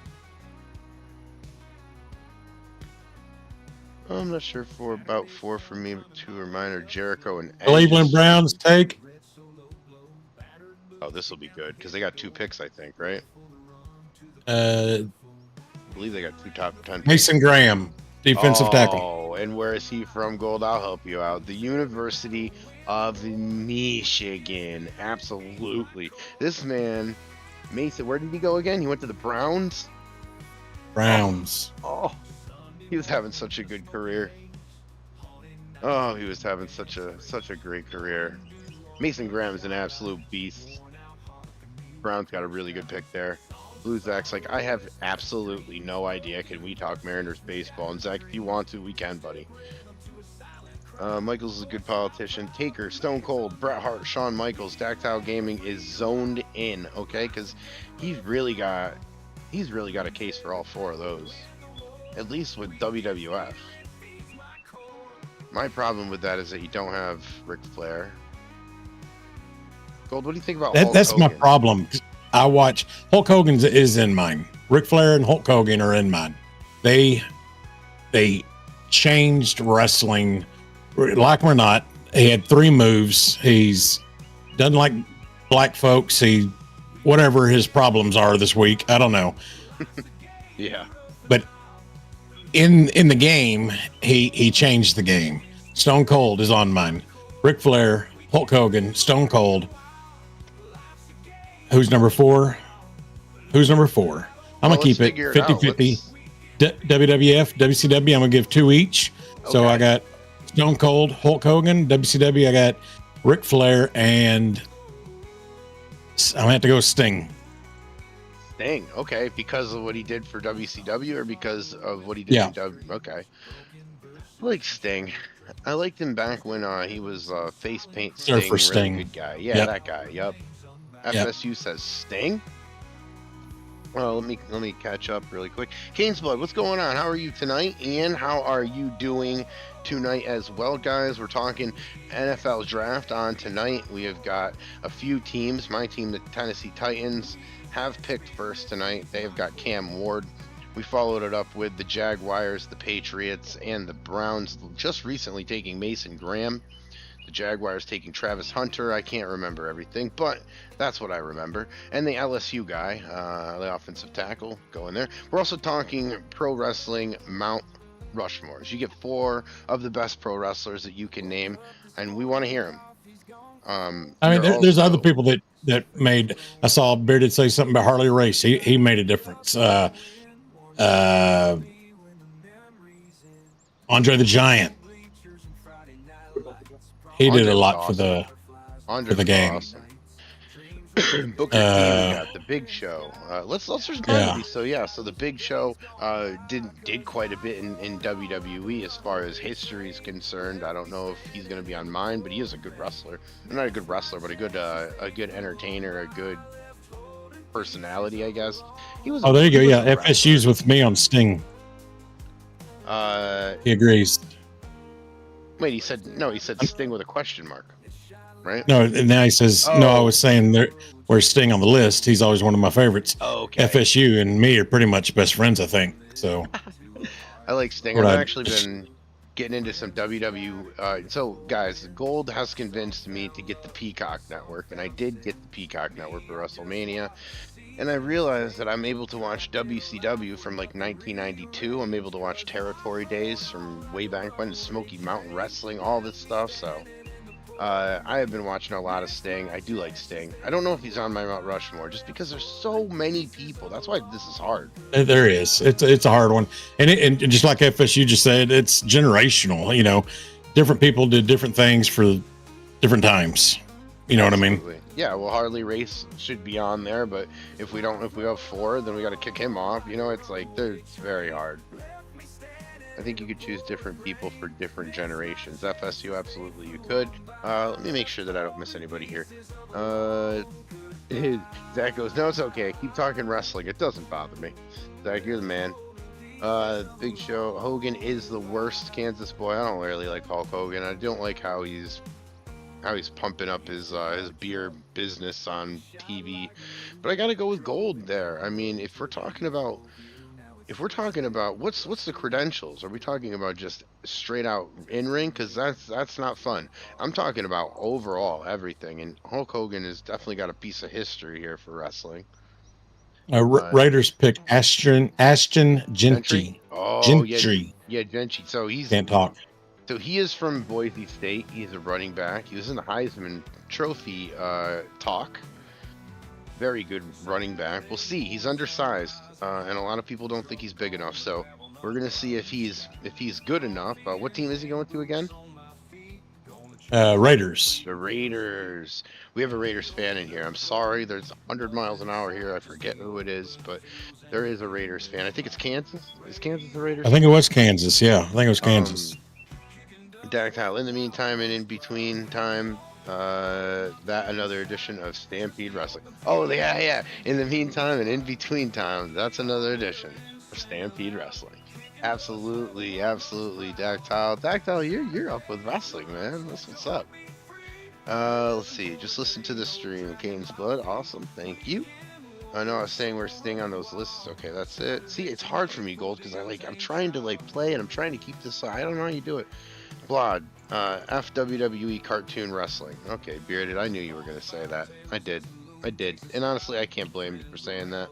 I'm not sure about four for me. Two are mine are Jericho and Edge. Cleveland Browns take. Oh, this will be good because they got 2 picks, I think, right? I believe they got 2 top 10 picks. Mason Graham, defensive tackle. Oh, and where is he from, Gold? I'll help you out. The University of Michigan. Absolutely. This man, Mason, where did he go again? He went to the Browns? Browns. Oh, he was having such a good career. Oh, he was having such a great career. Mason Graham is an absolute beast. Browns got a really good pick there. Blue Zach's like, I have absolutely no idea. Can we talk Mariners baseball? And Zach, if you want to, we can, buddy. Michaels is a good politician. Taker, Stone Cold, Bret Hart, Shawn Michaels, Dactyl Gaming is zoned in, okay? Because he's really got a case for all 4 of those. At least with WWF. My problem with that is that you don't have Ric Flair. Gold, what do you think about Hulk That's Hogan? my problem. I watch Hulk Hogan is in mine. Ric Flair and Hulk Hogan are in mine. They changed wrestling, like or not. He had 3 moves. He's doesn't like black folks. He whatever his problems are this week. I don't know. Yeah. But in the game, he changed the game. Stone Cold is on mine. Ric Flair, Hulk Hogan, Stone Cold. Who's number 4? I'm going to keep it 50-50. WWF, WCW, I'm going to give 2 each. Okay. So I got Stone Cold, Hulk Hogan. WCW, I got Ric Flair, and I'm going to have to go Sting. Sting, okay. Because of what he did for WCW or because of what he did for W? Okay. I like Sting. I liked him back when he was face paint Sting. Surfer Sting. Really good guy. Yeah, that guy. Yep. FSU says Sting? Well, let me catch up really quick. Kane's Blood, what's going on? How are you tonight? And how are you doing tonight as well, guys? We're talking NFL draft on tonight. We have got a few teams. My team, the Tennessee Titans, have picked first tonight. They have got Cam Ward. We followed it up with the Jaguars, the Patriots, and the Browns just recently taking Mason Graham. The Jaguars taking Travis Hunter. I can't remember everything, but that's what I remember. And the LSU guy, the offensive tackle, going there. We're also talking pro wrestling Mount Rushmores. You get 4 of the best pro wrestlers that you can name, and we want to hear them. I mean, there's other people that made. I saw Bearded say something about Harley Race. He made a difference. Andre the Giant. He did a lot awesome. for the game. Awesome. Booker T, we got the Big Show. Let's respond to these. So the Big Show did quite a bit in WWE as far as history is concerned. I don't know if he's going to be on mine, but he is a good wrestler. Not a good wrestler, but a good entertainer, a good personality, I guess. He was. There you go. Yeah, FSU's with me on Sting. He agrees. Wait, he said Sting with a question mark, right? No, and now he says no. I was saying where's Sting on the list? He's always one of my favorites. Oh, okay. FSU and me are pretty much best friends, I think. So I like Sting. I've actually been getting into some WWE. So guys, Gold has convinced me to get the Peacock Network, and I did get the Peacock Network for WrestleMania. And I realized that I'm able to watch WCW from like 1992. I'm able to watch Territory Days from way back when, Smoky Mountain Wrestling, all this stuff. So I have been watching a lot of Sting. I do like Sting. I don't know if he's on my Mount Rushmore just because there's so many people. That's why this is hard. There is. It's a hard one. And just like FSU just said, it's generational. You know, different people did different things for different times. You know Absolutely. What I mean? Yeah, well, Harley Race should be on there, but if we have 4, then we got to kick him off. You know, it's like it's very hard. I think you could choose different people for different generations. FSU, absolutely, you could. Let me make sure that I don't miss anybody here. Zach goes, no, it's okay. Keep talking wrestling. It doesn't bother me. Zach, you're the man. Big Show. Hogan is the worst Kansas boy. I don't really like Hulk Hogan. I don't like how he's pumping up his beer business on TV, but I gotta go with Gold there. I mean, if we're talking about what's the credentials? Are we talking about just straight out in ring? Because that's not fun. I'm talking about overall everything, and Hulk Hogan has definitely got a piece of history here for wrestling. Raiders pick Ashton Gentry. Oh, Gentry. Yeah, Gentry. So can't talk. So he is from Boise State. He's a running back. He was in the Heisman Trophy talk. Very good running back. We'll see. He's undersized, and a lot of people don't think he's big enough. So we're gonna see if he's good enough. What team is he going to again? Raiders. The Raiders. We have a Raiders fan in here. I'm sorry. There's 100 miles an hour here. I forget who it is, but there is a Raiders fan. I think it's Kansas. Is Kansas the Raiders? I think it was Kansas. Yeah, I think it was Kansas. Dactyl. In the meantime and in between time, that another edition of Stampede Wrestling. Oh yeah. In the meantime and in between time, that's another edition of Stampede Wrestling. Absolutely, Dactyl, you're up with wrestling, man. That's what's up. Let's see. Just listen to the stream. Kane's Blood. Awesome. Thank you. I know I was saying we're staying on those lists. Okay, that's it. See, it's hard for me, Gold, because I'm trying to play and I'm trying to keep this. I don't know how you do it. Blod, FWWE cartoon wrestling. Okay, Bearded, I knew you were going to say that. I did. And honestly, I can't blame you for saying that.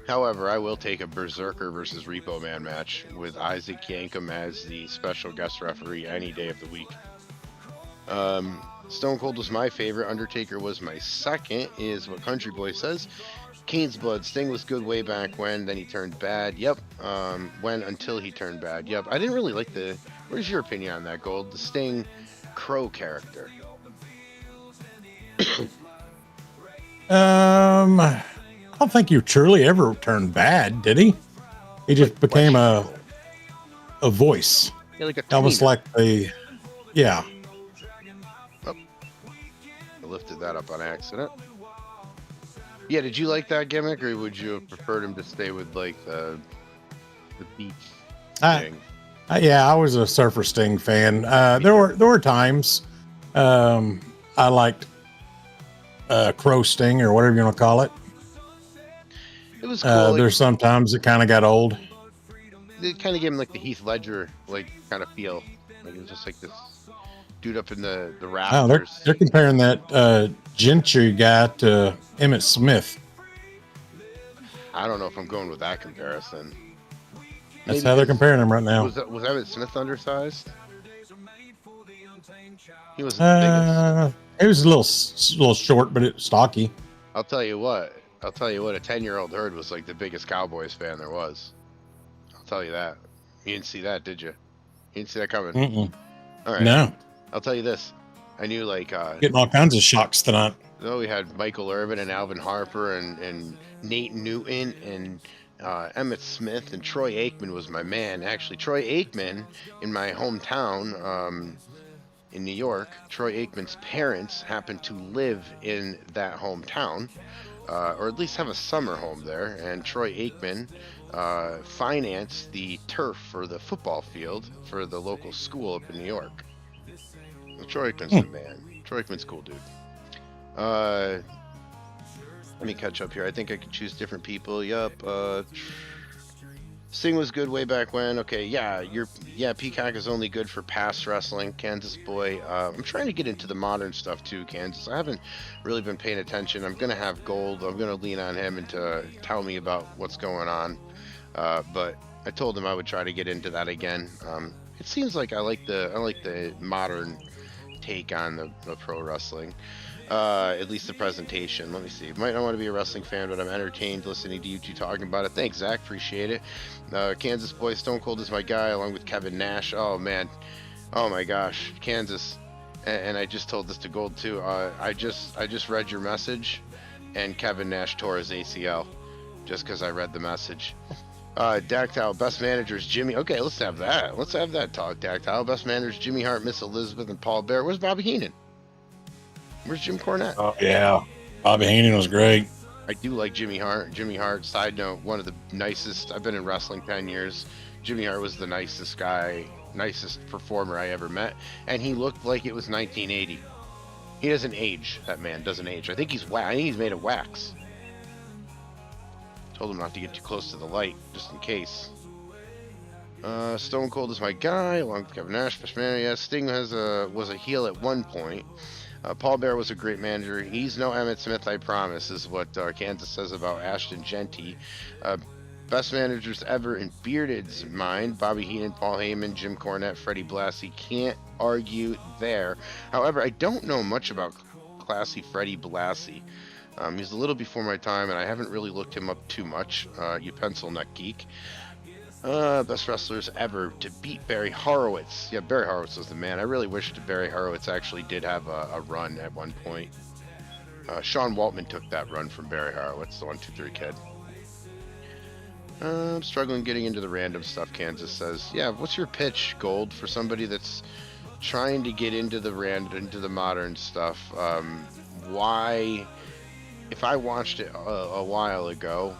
However, I will take a Berserker versus Repo Man match with Isaac Yankem as the special guest referee any day of the week. Stone Cold was my favorite. Undertaker was my second, is what Country Boy says. Kane's Blood. Sting was good way back when, then he turned bad. Yep. Until he turned bad. Yep. I didn't really like the... What is your opinion on that, Gold? The Sting Crow character. I don't think he truly ever turned bad, did he? He just became a voice. Yeah, like a almost like yeah. Oh. I lifted that up on accident. Yeah, did you like that gimmick, or would you have preferred him to stay with like the beach I, thing? yeah, I was a Surfer Sting fan. There were times I liked Crow Sting or whatever you want to call it. It was cool. Like There's sometimes it kind of got old. it kind of gave him like the Heath Ledger like kind of feel. Like it was just like this dude up in the Oh, rafters. they're comparing that Gentry guy to Emmett Smith. I don't know if I'm going with that comparison. That's Maybe how they're 'cause comparing him right now. was Emmitt Smith undersized? He wasn't the biggest. It was a little short, but it's stocky. I'll tell you what. I'll tell you what. A 10-year-old herd was like the biggest Cowboys fan there was. I'll tell you that. You didn't see that, did you? You didn't see that coming. Mm-mm. All right. No, I'll tell you this. I knew like getting all kinds of shocks tonight. we had Michael Irvin and Alvin Harper and Nate Newton and Emmett Smith and Troy Aikman was my man. Actually, Troy Aikman in my hometown in New York, Troy Aikman's parents happened to live in that hometown, or at least have a summer home there. And Troy Aikman financed the turf for the football field for the local school up in New York. Well, Troy Aikman's the man. Troy Aikman's cool, dude. Let me catch up here. I think I could choose different people. Yup. Sting was good way back when. Okay, yeah, Peacock is only good for past wrestling. Kansas boy. I'm trying to get into the modern stuff too, Kansas. I haven't really been paying attention. I'm gonna have Gold. I'm gonna lean on him and to tell me about what's going on. But I told him I would try to get into that again. It seems like I like the modern take on the pro wrestling. At least the presentation. Let me see. Might not want to be a wrestling fan, but I'm entertained listening to you two talking about it. Thanks, Zach. Appreciate it. Kansas boy, Stone Cold is my guy, along with Kevin Nash. Oh man, oh my gosh, Kansas. And I just told this to Gold too. I just read your message, and Kevin Nash tore his ACL, just because I read the message. Dactyl, best managers Jimmy. Okay, let's have that. Let's have that talk. Dactyl, best managers Jimmy Hart, Miss Elizabeth, and Paul Bear. Where's Bobby Heenan? Where's Jim Cornette? Oh yeah, Bobby Heenan was great. I do like Jimmy Hart. Jimmy Hart, side note, one of the nicest. I've been in wrestling 10 years. Jimmy Hart was the nicest guy, nicest performer I ever met. And he looked like it was 1980. He doesn't age. That man doesn't age. I think he's made of wax. Told him not to get too close to the light, just in case. Stone Cold is my guy, along with Kevin Nash. Yeah, Sting was a heel at one point. Paul Bear was a great manager. He's no Emmett Smith, I promise, is what Kansas says about Ashton Genty. Best managers ever in Bearded's mind: Bobby Heenan, Paul Heyman, Jim Cornette, Freddie Blassie. Can't argue there. However, I don't know much about classy Freddie Blassie. He's a little before my time, and I haven't really looked him up too much. You pencil neck geek. Best wrestlers ever to beat Barry Horowitz. Yeah, Barry Horowitz was the man. I really wish that Barry Horowitz actually did have a run at one point. Sean Waltman took that run from Barry Horowitz, the 1-2-3 kid. I'm struggling getting into the random stuff, Kansas says. Yeah, what's your pitch, Gold, for somebody that's trying to get into the modern stuff? Why, if I watched it a while ago,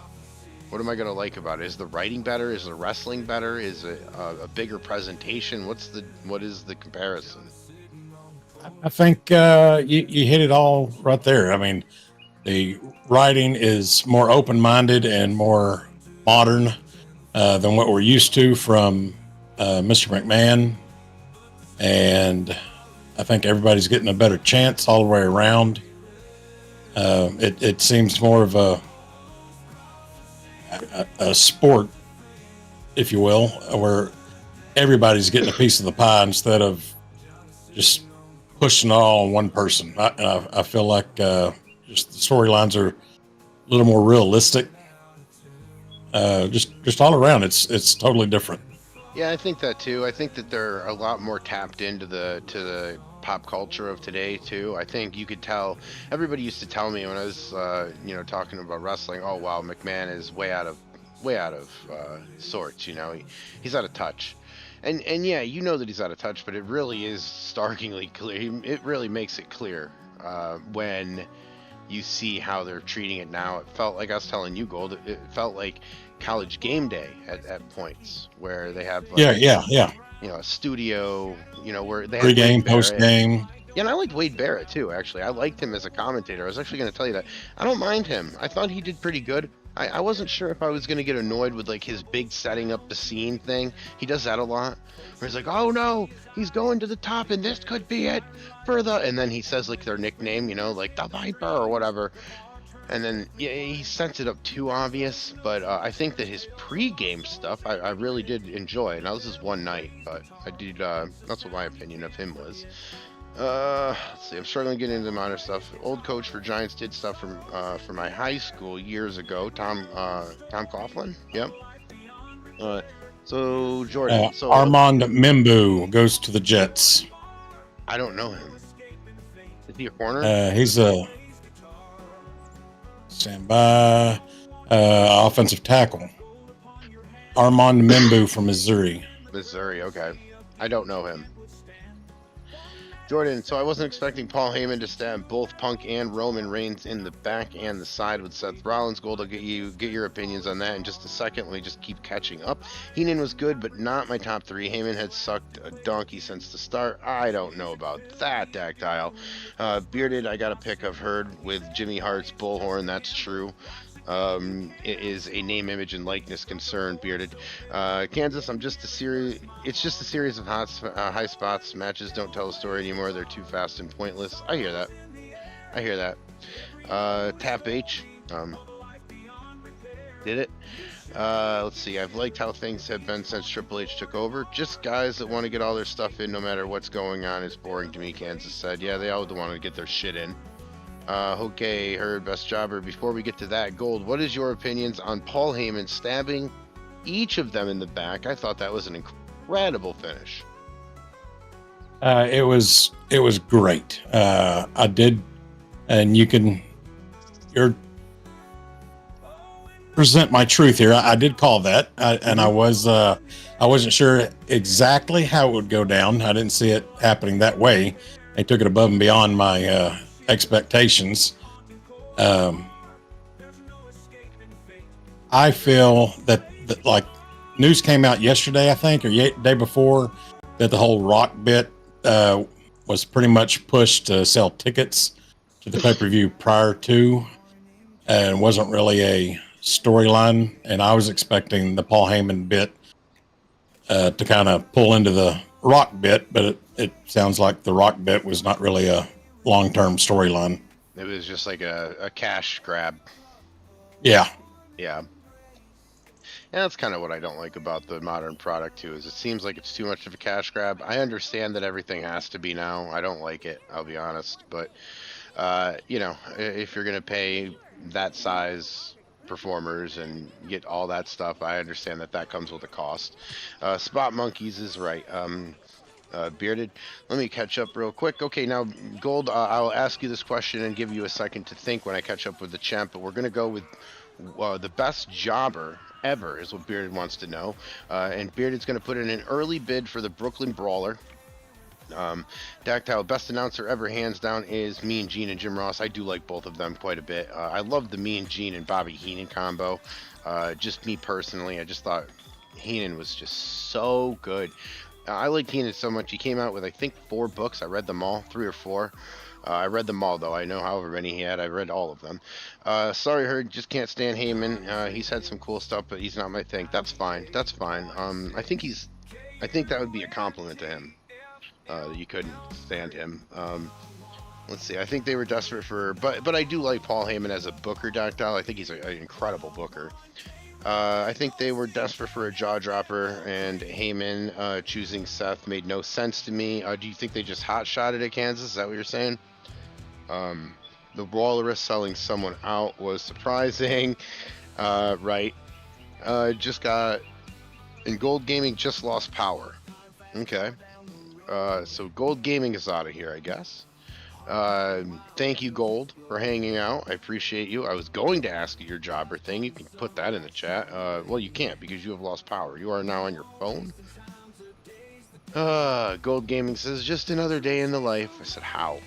what am I going to like about it? Is the writing better? Is the wrestling better? Is it a bigger presentation? What is the comparison? I think you hit it all right there. I mean, the writing is more open-minded and more modern than what we're used to from Mr. McMahon. And I think everybody's getting a better chance all the way around. It seems more of a sport, if you will, where everybody's getting a piece of the pie instead of just pushing it all on one person. I feel like just the storylines are a little more realistic. Just all around, it's totally different. Yeah, I think that too. I think that they're a lot more tapped into the pop culture of today too. I think you could tell. Everybody used to tell me when I was talking about wrestling, oh wow, McMahon is way out of sorts. He's out of touch. And yeah, you know that he's out of touch, but it really is starkly clear. It really makes it clear when you see how they're treating it now. It felt like I was telling you, Gold. It felt like College Game Day at points where they have like yeah. a studio, where they had Pre-game, Wade Barrett. post-game. Yeah, and I liked Wade Barrett too. Actually, I liked him as a commentator. I was actually going to tell you that I don't mind him. I thought he did pretty good. I wasn't sure if I was going to get annoyed with like his big setting up the scene thing. He does that a lot. Where he's like, "Oh no, he's going to the top, and this could be it for the," and then he says like their nickname, like the Viper or whatever. And then yeah, he sets it up too obvious, but I think that his pre-game stuff I really did enjoy. Now this is one night, but I did. That's what my opinion of him was. Let's see. I'm struggling to get into minor stuff. Old coach for Giants did stuff for my high school years ago. Tom Coughlin. Yep. So Jordan. So Armand Membu goes to the Jets. I don't know him. Is he a corner? He's a standby offensive tackle. Armand Membu from Missouri. Missouri. Okay. I don't know him. Jordan, so I wasn't expecting Paul Heyman to stab both Punk and Roman Reigns in the back and the side with Seth Rollins. Gold, I'll get your opinions on that in just a second. Let me just keep catching up. Heenan was good, but not my top 3. Heyman had sucked a donkey since the start. I don't know about that, Dactyl. Bearded, I got a pick I've heard with Jimmy Hart's bullhorn. That's true. It is a name, image, and likeness concern, Bearded. Kansas, it's just a series of high spots. Matches don't tell a story anymore. They're too fast and pointless. I hear that. Tap H, did it. Let's see. I've liked how things have been since Triple H took over. Just guys that want to get all their stuff in no matter what's going on is boring to me, Kansas said. Yeah, they all want to get their shit in. Okay, heard best jobber. Before we get to that, Gold, what is your opinions on Paul Heyman stabbing each of them in the back? I thought that was an incredible finish. It was great. I did, and you're present my truth here. I did call that, and I wasn't sure exactly how it would go down. I didn't see it happening that way. They took it above and beyond my expectations. I feel that like news came out yesterday, I think, or day before, that the whole Rock bit was pretty much pushed to sell tickets to the pay-per-view prior to, and wasn't really a storyline. And I was expecting the Paul Heyman bit to kind of pull into the Rock bit, but it sounds like the Rock bit was not really a long-term storyline. It was just like a cash grab. Yeah. And that's kind of what I don't like about the modern product too, is it seems like it's too much of a cash grab. I understand that everything has to be now. I don't like it, I'll be honest. But, if you're going to pay that size performers and get all that stuff, I understand that comes with a cost. Spot Monkeys is right. Bearded, let me catch up real quick. Okay, now Gold, I'll ask you this question and give you a second to think when I catch up with the champ, but we're going to go with the best jobber ever is what Bearded wants to know. And Bearded's going to put in an early bid for the Brooklyn Brawler. Dactyl, best announcer ever, hands down, is Mean Gene and Jim Ross. I do like both of them quite a bit. I love the Mean Gene and Bobby Heenan combo. Just me personally, I just thought Heenan was just so good. I liked Heenan so much. He came out with, I think, 4 books. I read them all, 3 or 4. I read them all, though. I know however many he had. I read all of them. Sorry, Heard. Just can't stand Heyman. He's had some cool stuff, but he's not my thing. That's fine. I think that would be a compliment to him. You couldn't stand him. Let's see. I think they were desperate for, but I do like Paul Heyman as a booker, Dactyl. I think he's an incredible booker. I think they were desperate for a jaw dropper, and Heyman choosing Seth made no sense to me. Do you think they just hot shotted at Kansas? Is that what you're saying? The Walrus selling someone out was surprising. Right. Just got, and Gold Gaming just lost power. Okay. So Gold Gaming is out of here, I guess. Thank you, Gold, for hanging out. I appreciate you. I was going to ask you your jobber thing. You can put that in the chat. Well, you can't because you have lost power. You are now on your phone. Gold Gaming says, just another day in the life. I said, how?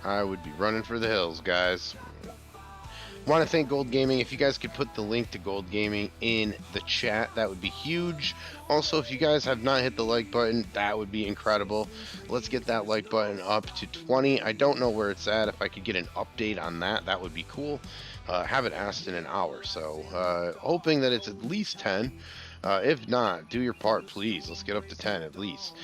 I would be running for the hills, guys. Want to thank Gold Gaming. If you guys could put the link to Gold Gaming in the chat, that would be huge. Also, if you guys have not hit the like button, that would be incredible. Let's get that like button up to 20. I don't know where it's at. If I could get an update on that, that would be cool. Haven't asked in an hour, so hoping that it's at least 10. If not, do your part, please. Let's get up to 10 at least.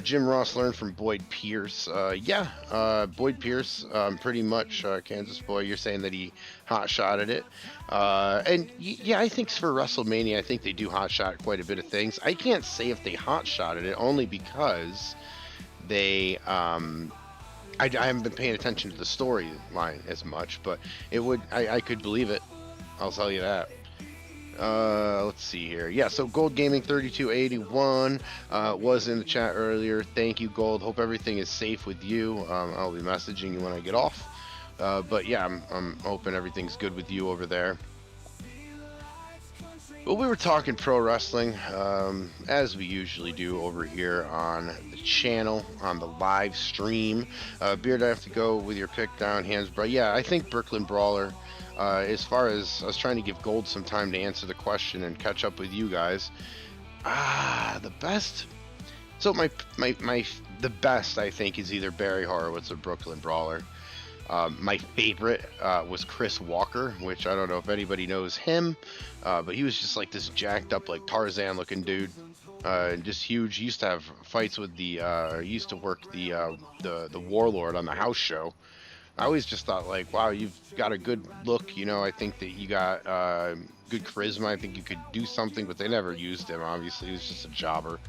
Jim Ross learned from Boyd Pierce. Boyd Pierce, pretty much Kansas boy. You're saying that he hot-shotted it. Yeah, I think for WrestleMania, I think they do hot-shot quite a bit of things. I can't say if they hot-shotted it, only because they... I haven't been paying attention to the storyline as much, but it would... I could believe it. I'll tell you that. Let's see here. Yeah, so Gold Gaming 3281 was in the chat earlier. Thank you, Gold. Hope everything is safe with you. I'll be messaging you when I get off. But yeah, I'm hoping everything's good with you over there. Well, we were talking pro wrestling, as we usually do over here on the channel, on the live stream. Beard, I have to go with your pick down, hands, bro. Yeah, I think Brooklyn Brawler. As far as I was trying to give Gold some time to answer the question and catch up with you guys. The best. So the best I think is either Barry Horowitz or Brooklyn Brawler. My favorite was Chris Walker, which I don't know if anybody knows him, but he was just like this jacked up, like Tarzan looking dude, just huge. He used to have fights with he used to work the Warlord on the house show. I always just thought, like, wow, you've got a good look, you know. I think that you got good charisma. I think you could do something, but they never used him, obviously. He was just a jobber.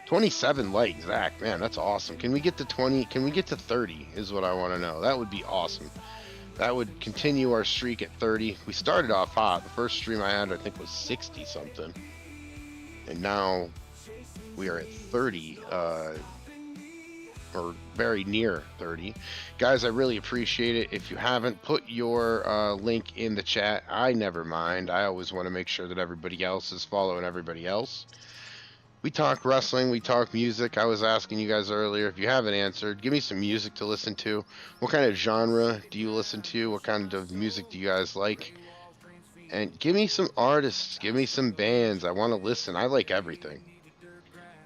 27 likes, Zach. Man, that's awesome. Can we get to 20? Can we get to 30 is what I want to know. That would be awesome. That would continue our streak at 30. We started off hot. The first stream I had, I think, was 60-something. And now we are at 30. Or very near 30. Guys, I really appreciate it. If you haven't, put your link in the chat. I never mind. I always want to make sure that everybody else is following everybody else. We talk wrestling, we talk music. I was asking you guys earlier, if you haven't answered, give me some music to listen to. What kind of genre do you listen to? What kind of music do you guys like? And give me some artists, give me some bands. I want to listen. I like everything.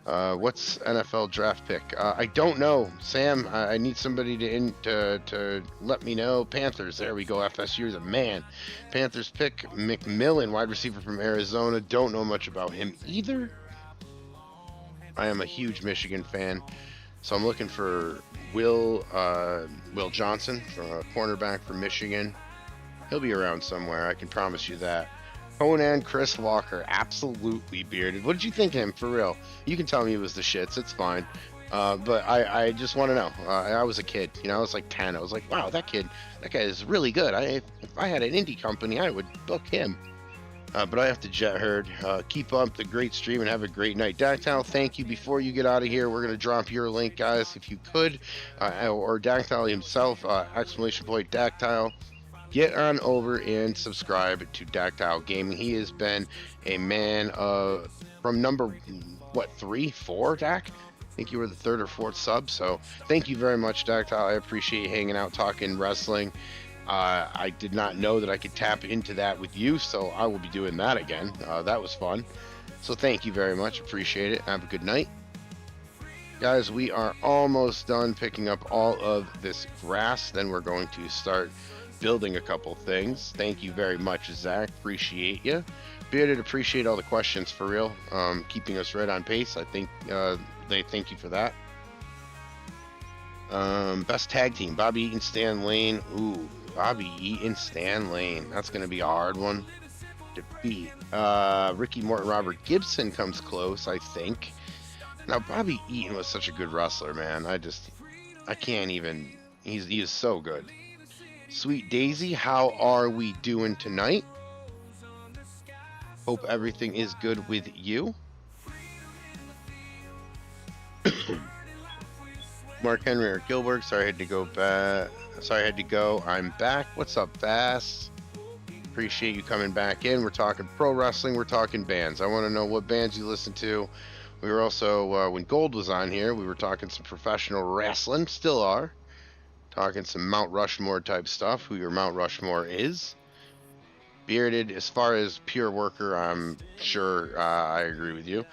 What's NFL draft pick? I don't know, Sam. I need somebody to let me know. Panthers. There we go. FSU's a man. Panthers pick McMillan, wide receiver from Arizona. Don't know much about him either. I am a huge Michigan fan, so I'm looking for Will Johnson, a cornerback from Michigan. He'll be around somewhere. I can promise you that. Conan Chris Walker, absolutely bearded. What did you think of him, for real? You can tell me it was the shits, it's fine. But I just want to know. I was a kid, you know, I was like 10. I was like, wow, that guy is really good. If I had an indie company, I would book him. But I have to jet herd. Keep up the great stream and have a great night. Dactyl, thank you. Before you get out of here, we're going to drop your link, guys, if you could. Or Dactyl himself, exclamation point Dactyl. Get on over and subscribe to Dactyl Gaming. He has been a man from number, 3, 4, Dak? I think you were the 3rd or 4th sub. So thank you very much, Dactyl. I appreciate you hanging out, talking wrestling. I did not know that I could tap into that with you, so I will be doing that again. That was fun. So thank you very much. Appreciate it. Have a good night. Guys, we are almost done picking up all of this grass. Then we're going to start building a couple things. Thank you very much, Zach. Appreciate you. Bearded, appreciate all the questions, for real. Keeping us right on pace. I think they thank you for that. Best tag team, Bobby Eaton, Stan Lane. Ooh, Bobby Eaton, Stan Lane. That's going to be a hard one to beat. Ricky Morton, Robert Gibson comes close, I think. Now, Bobby Eaton was such a good wrestler, man. I can't even. He is so good. Sweet Daisy, how are we doing tonight? Hope everything is good with you. Mark Henry or Gilbert, sorry I had to go back. Sorry I had to go. I'm back. What's up, Bass? Appreciate you coming back in. We're talking pro wrestling. We're talking bands. I want to know what bands you listen to. We were also, when Gold was on here, we were talking some professional wrestling. Still are. talking some Mount Rushmore type stuff, who your Mount Rushmore is. Bearded, as far as pure worker, I'm sure I agree with you.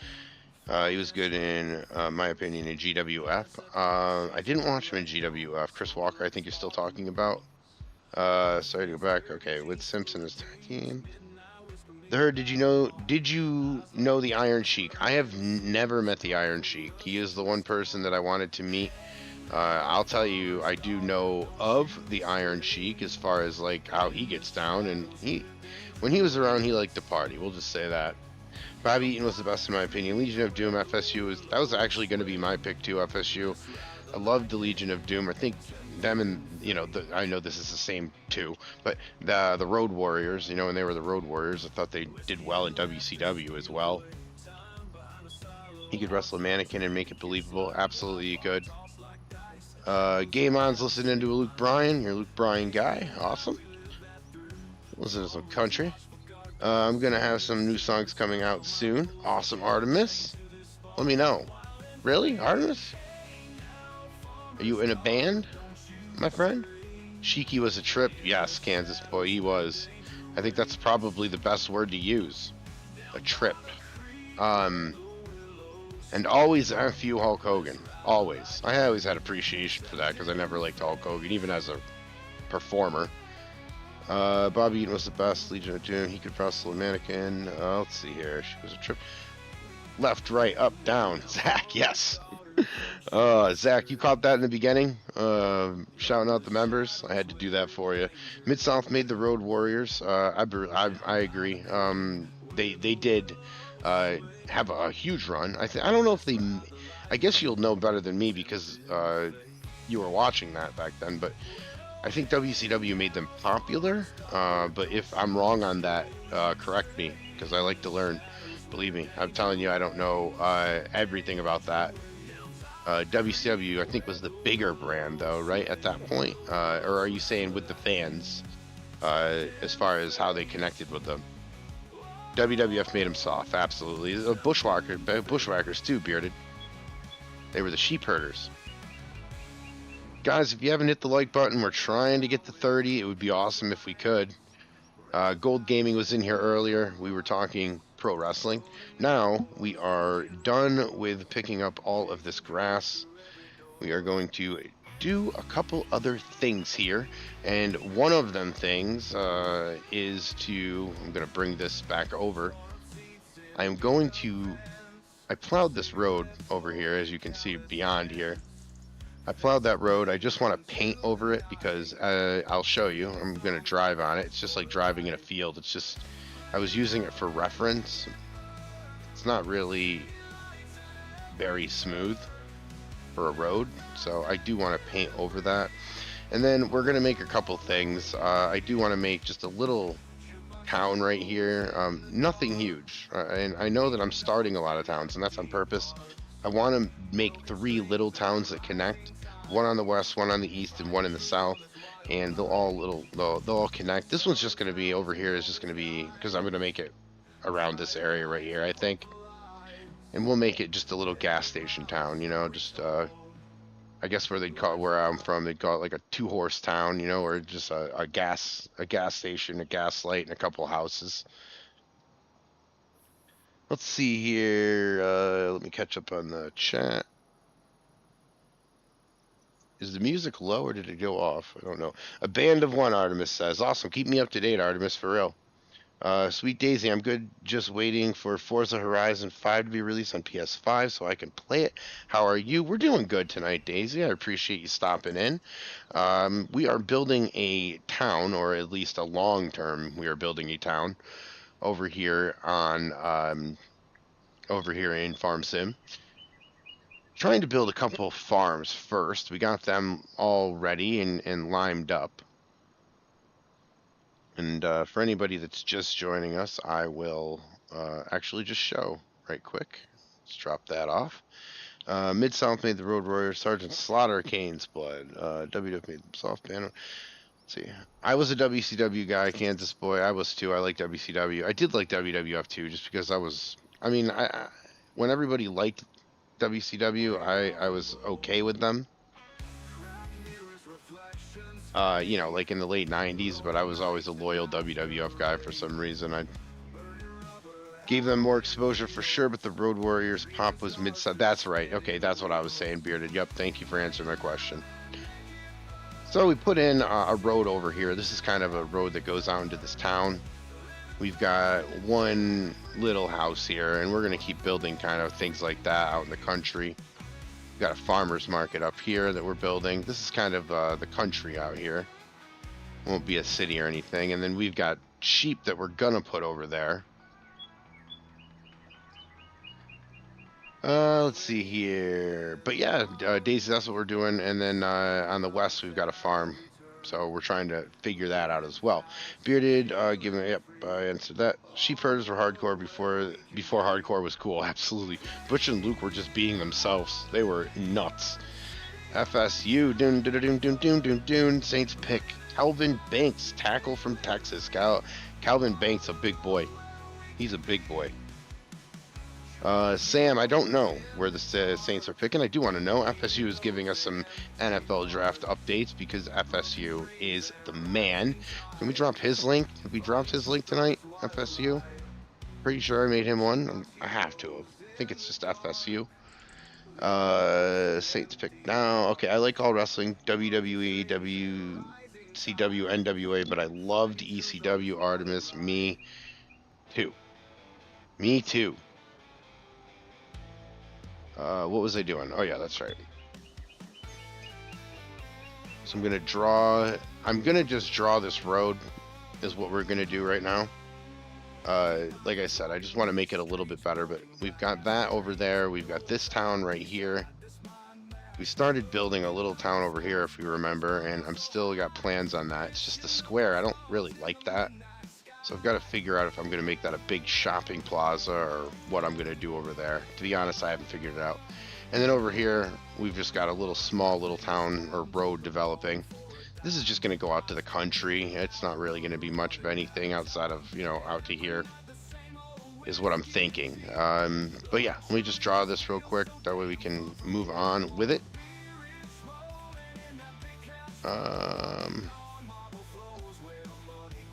He was good in my opinion in GWF. I didn't watch him in GWF. Chris Walker, I think you're still talking about. Sorry to go back. Okay, with Simpson as tag team. The Herd, did you know the Iron Sheik? I have never met the Iron Sheik. He is the one person that I wanted to meet. I'll tell you, I do know of the Iron Sheik as far as like how he gets down, and when he was around, he liked to party. We'll just say that. Bobby Eaton was the best in my opinion. Legion of Doom that was actually going to be my pick too. FSU. I loved the Legion of Doom. I think them and I know this is the same too, but the Road Warriors, when they were the Road Warriors, I thought they did well in WCW as well. He could wrestle a mannequin and make it believable. Absolutely, he could. Game On's listening to Luke Bryan. You're a Luke Bryan guy. Awesome. Listen to some country. I'm gonna have some new songs coming out soon. Awesome, Artemis. Let me know. Really, Artemis? Are you in a band, my friend? Sheiky was a trip. Yes, Kansas boy, he was. I think that's probably the best word to use. A trip. And always F you, Hulk Hogan. Always. I always had appreciation for that because I never liked Hulk Hogan, even as a performer. Bobby Eaton was the best. Legion of Doom. He could wrestle a mannequin. Let's see here. She was a trip. Left, right, up, down. Zach, yes. Zach, you caught that in the beginning. Shouting out the members. I had to do that for you. Mid-South made the Road Warriors. I agree. They did have a huge run. I don't know if they. I guess you'll know better than me because you were watching that back then, but I think WCW made them popular, but if I'm wrong on that, correct me, because I like to learn. Believe me, I'm telling you, I don't know everything about that. WCW, I think, was the bigger brand, though, right, at that point? Or are you saying with the fans, as far as how they connected with them? WWF made them soft, absolutely. Bushwhackers, too, Bearded. They were the sheep herders. Guys, if you haven't hit the like button, we're trying to get to 30. It would be awesome if we could. Gold Gaming was in here earlier. We were talking pro wrestling. Now we are done with picking up all of this grass. We are going to do a couple other things here. And one of them things is to... I'm going to bring this back over. I plowed this road over here, as you can see beyond here. I plowed that road. I just want to paint over it because I'll show you. I'm going to drive on it. It's just like driving in a field. It's just, I was using it for reference. It's not really very smooth for a road, so I do want to paint over that. And then we're going to make a couple things. I do want to make just a little town right here. Nothing huge. And I know that I'm starting a lot of towns, and that's on purpose. I want to make 3 little towns that connect. One on the west, one on the east, and one in the south. And they'll all connect. This one's just going to be over here. Is just going to be, because I'm going to make it around this area right here, I think. And we'll make it just a little gas station town, just, I guess where I'm from, they'd call it like a 2-horse town, or just a gas station, a gas light, and a couple houses. Let's see here. Let me catch up on the chat. Is the music low or did it go off? I don't know. A band of one, Artemis says. Awesome. Keep me up to date, Artemis, for real. Sweet Daisy, I'm good. Just waiting for Forza Horizon 5 to be released on PS5 so I can play it. How are you? We're doing good tonight, Daisy. I appreciate you stopping in. We are building a town, or at least a long term, we are building a town over here in Farm Sim. Trying to build a couple of farms first. We got them all ready and limed up. And for anybody that's just joining us, I will actually just show right quick. Let's drop that off. Mid-South made the Road Warrior. Sergeant Slaughter, Kane's Blood. WWF made the soft banner. Let's see. I was a WCW guy, Kansas boy. I was too. I like WCW. I did like WWF too, just because when everybody liked WCW, I was okay with them. You know, like in the late 90s, but I was always a loyal WWF guy for some reason. I gave them more exposure for sure, but the Road Warriors pop was mid-side. That's right. Okay, that's what I was saying, Bearded. Yep, thank you for answering my question. So we put in a road over here. This is kind of a road that goes out into this town. We've got one little house here, and we're going to keep building kind of things like that out in the country. We've got a farmer's market up here that we're building. This is kind of the country out here. Won't be a city or anything. And then we've got sheep that we're going to put over there. Let's see here. But yeah, Daisy, that's what we're doing. And then on the west, we've got a farm. So we're trying to figure that out as well. Bearded, yep, I answered that. Sheep herders were hardcore before hardcore was cool. Absolutely. Butch and Luke were just being themselves. They were nuts. FSU, dun dun dun dun dun dun dun. Saints pick Calvin Banks, tackle from Texas. Calvin Banks, a big boy. He's a big boy. Sam, I don't know where the Saints are picking. I do want to know. FSU is giving us some NFL draft updates because FSU is the man. Can we drop his link? Have we dropped his link tonight? FSU? Pretty sure I made him one. I have to. I think it's just FSU. Saints pick now. Okay, I like all wrestling. WWE, WCW, NWA, but I loved ECW, Artemis. Me too. Me too. What was I doing? Oh yeah, that's right. So I'm gonna just draw this road is what we're gonna do right now. Like I said, I just want to make it a little bit better, but we've got that over there. We've got this town right here. We started building a little town over here, if you remember, and I'm still got plans on that. It's just the square. I don't really like that. So I've got to figure out if I'm going to make that a big shopping plaza or what I'm going to do over there. To be honest, I haven't figured it out. And then over here, we've just got a small little town or road developing. This is just going to go out to the country. It's not really going to be much of anything outside of, you know, out to here is what I'm thinking. But yeah, let me just draw this real quick. That way we can move on with it.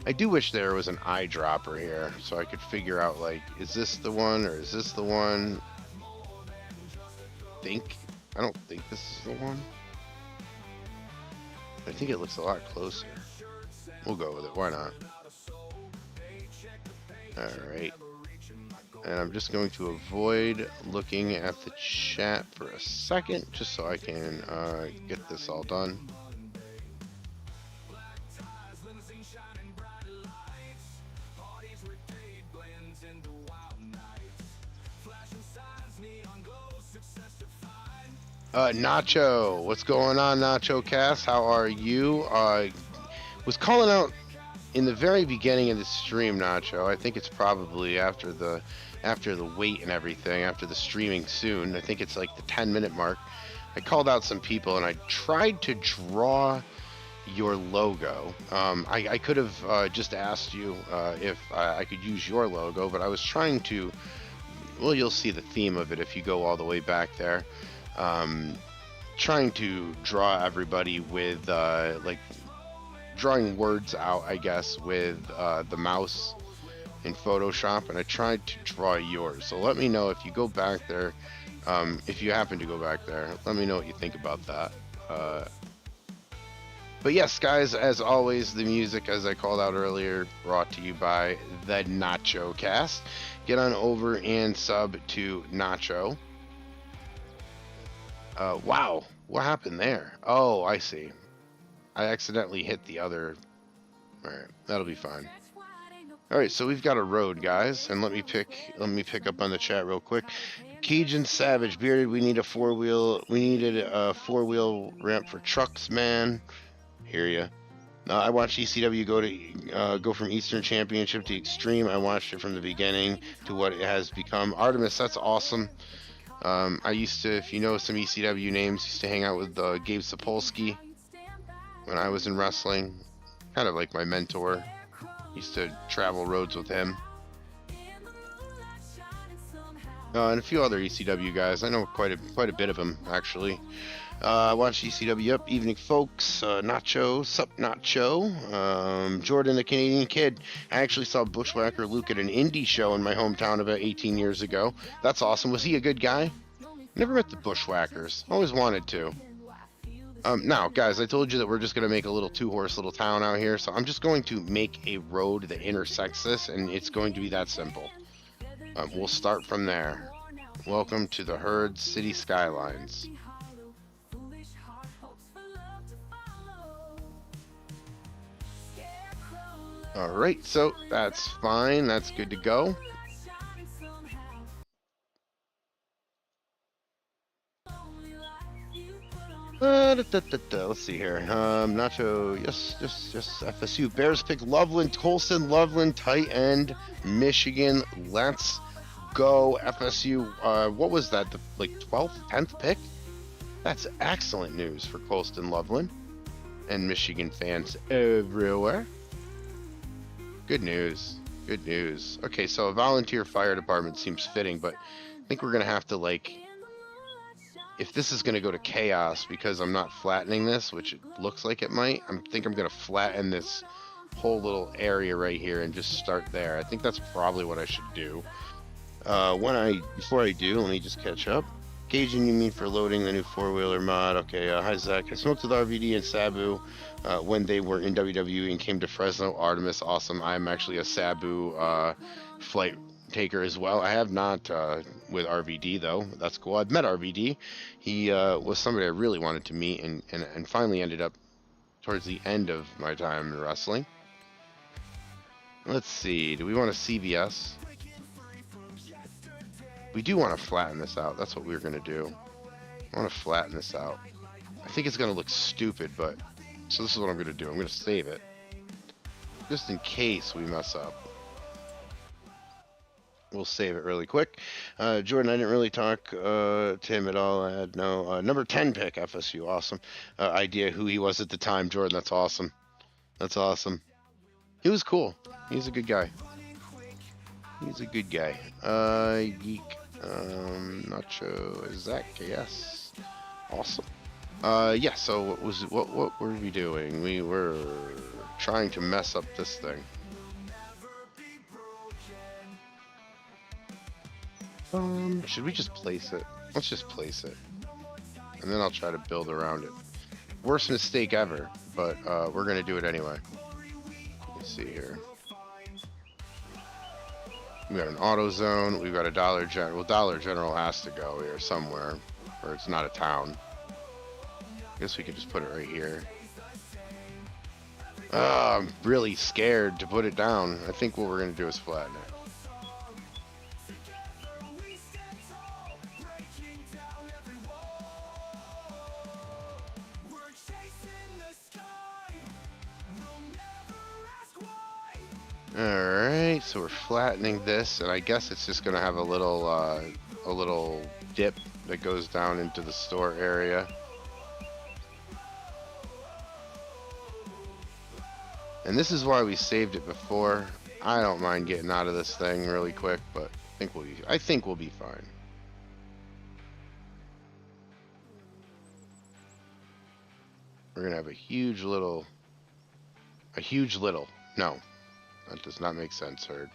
I do wish there was an eyedropper here so I could figure out, like, is this the one or is this the one? I don't think this is the one. I think it looks a lot closer. We'll go with it. Why not? Alright. And I'm just going to avoid looking at the chat for a second just so I can get this all done. Nacho, what's going on, Nacho Cast? How are you? Was calling out in the very beginning of the stream, Nacho. I think it's probably after the wait and everything, after the streaming soon. I think it's like the 10-minute mark. I called out some people and I tried to draw your logo. I could have just asked you if I could use your logo, but I was trying to. Well, you'll see the theme of it if you go all the way back there. Trying to draw everybody with like drawing words out, I guess, with the mouse in Photoshop, and I tried to draw yours. So let me know if you go back there, if you happen to go back there, let me know what you think about that. But yes, guys, as always, the music, as I called out earlier, brought to you by the Nacho Cast. Get on over and sub to Nacho. Wow, what happened there? Oh, I see. I accidentally hit the other. Alright, that'll be fine. Alright, so we've got a road, guys, and let me pick up on the chat real quick. Cajun Savage, Bearded, we needed a four-wheel ramp for trucks, man. Hear ya. I watched ECW go from Eastern Championship to Extreme. I watched it from the beginning to what it has become. Artemis, that's awesome. I used to, if you know some ECW names, used to hang out with Gabe Sapolsky when I was in wrestling. Kind of like my mentor. Used to travel roads with him. And a few other ECW guys. I know quite a bit of them actually. I watched ECW up, evening folks, Nacho, sup Nacho, Jordan the Canadian Kid. I actually saw Bushwhacker Luke at an indie show in my hometown about 18 years ago. That's awesome. Was he a good guy? Never met the Bushwhackers. Always wanted to. Now, guys, I told you that we're just going to make a little two-horse little town out here, so I'm just going to make a road that intersects this, and it's going to be that simple. We'll start from there. Welcome to the Herd City Skylines. Alright, so that's fine. That's good to go. Let's see here. Nacho, yes, FSU. Bears pick Loveland, Colston, Loveland, tight end, Michigan. Let's go, FSU. What was that? The 12th, 10th pick? That's excellent news for Colston, Loveland, and Michigan fans everywhere. Good news. Good news. Okay, so a volunteer fire department seems fitting, but I think we're gonna have to if this is going to go to chaos because I'm not flattening this, which it looks like it might, I think I'm going to flatten this whole little area right here and just start there. I think that's probably what I should do. Before I do, let me just catch up. Cajun, you mean for loading the new four-wheeler mod? Okay, hi Zach. I smoked with RVD and Sabu when they were in WWE and came to Fresno. Artemis, awesome. I'm actually a Sabu flight taker as well. I have not with RVD though. That's cool. I've met RVD. He was somebody I really wanted to meet and finally ended up towards the end of my time in wrestling. Let's see. Do we want a CVS? We do want to flatten this out. That's what we're going to do. I want to flatten this out. I think it's going to look stupid, but so this is what I'm going to do. I'm going to save it just in case we mess up. We'll save it really quick. Jordan, I didn't really talk to him at all. I had no number 10 pick FSU. Awesome. Idea who he was at the time. Jordan, that's awesome. That's awesome. He was cool. He's a good guy. He's a good guy. Geek. Nacho. Zach. Yes. Awesome. Yeah. So what were we doing? We were trying to mess up this thing. Should we just place it? Let's just place it. And then I'll try to build around it. Worst mistake ever, but we're going to do it anyway. Let's see here. We got an auto zone. We've got a Dollar General. Well, Dollar General has to go here somewhere, or it's not a town. I guess we could just put it right here. I'm really scared to put it down. I think what we're going to do is flatten it. Alright, so we're flattening this, and I guess it's just gonna have a little dip that goes down into the store area. And this is why we saved it before. I don't mind getting out of this thing really quick, but I think we'll be fine. We're gonna have a huge little. No. That does not make sense, Herd.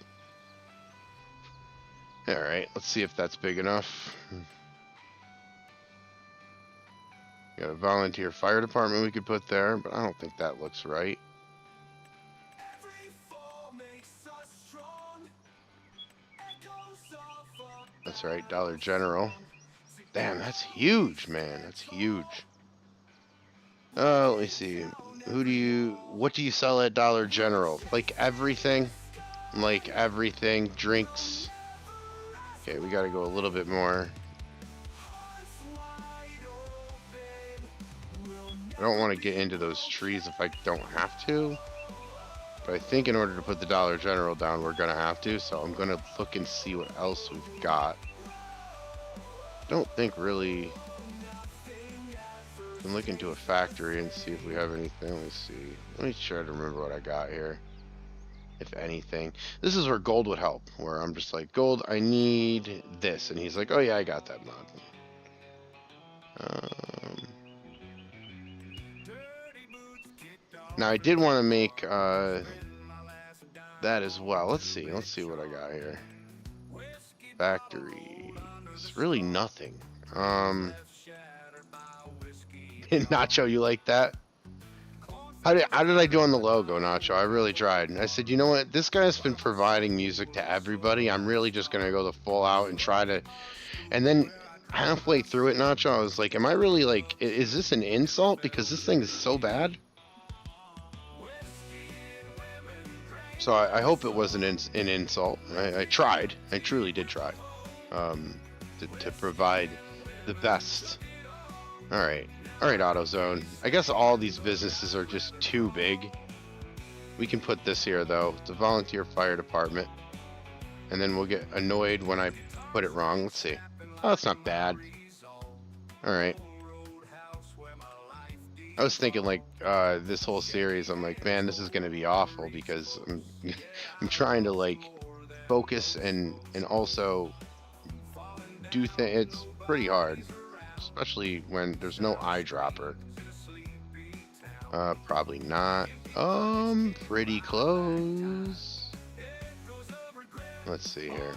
Alright, let's see if that's big enough. Got a volunteer fire department we could put there, but I don't think that looks right. That's right, Dollar General. Damn, that's huge, man. That's huge. Let me see. What do you sell at Dollar General? Like everything? Like everything, drinks. Okay, we gotta go a little bit more. I don't want to get into those trees if I don't have to. But I think in order to put the Dollar General down, we're gonna have to. So I'm gonna look and see what else we've got. Don't think really. I can look into a factory and see if we have anything. Let me see. Let me try to remember what I got here. if anything. This is where Gold would help, where I'm just like, Gold, I need this. And he's like, oh yeah, I got that mod. Now I did want to make that as well. Let's see what I got here. Factory. It's really nothing. Nacho, you like that? How did I do on the logo, Nacho? I really tried. I said, you know what? This guy's been providing music to everybody. I'm really just gonna go the full out and try to. And then halfway through it, Nacho, I was like, am I really like? Is this an insult? Because this thing is so bad. So I hope it wasn't an insult. I tried. I truly did try to provide the best. All right, AutoZone. I guess all these businesses are just too big. We can put this here though. It's a volunteer fire department, and then we'll get annoyed when I put it wrong. Let's see. Oh, it's not bad. All right. I was thinking like this whole series, I'm like, man, this is gonna be awful because I'm trying to like focus and also do things. It's pretty hard, especially when there's no eyedropper. Probably not. Pretty close. Let's see here.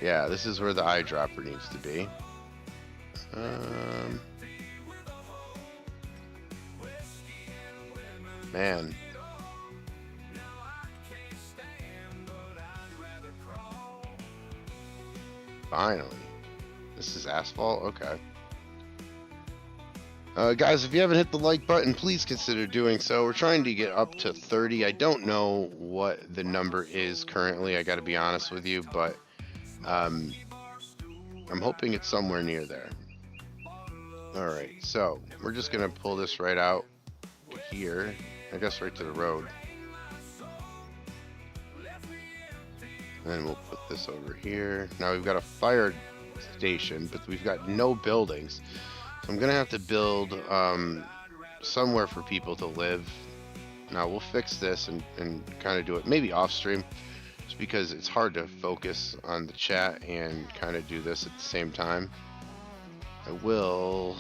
Yeah, this is where the eyedropper needs to be. Man. Finally. This is asphalt? Okay. Guys, if you haven't hit the like button, please consider doing so. We're trying to get up to 30. I don't know what the number is currently, I gotta be honest with you, but I'm hoping it's somewhere near there. Alright, so we're just gonna pull this right out here. I guess right to the road. And then we'll put this over here. Now we've got a fire station, but we've got no buildings. So I'm gonna have to build somewhere for people to live. Now we'll fix this and kind of do it maybe off stream, just because it's hard to focus on the chat and kind of do this at the same time. I will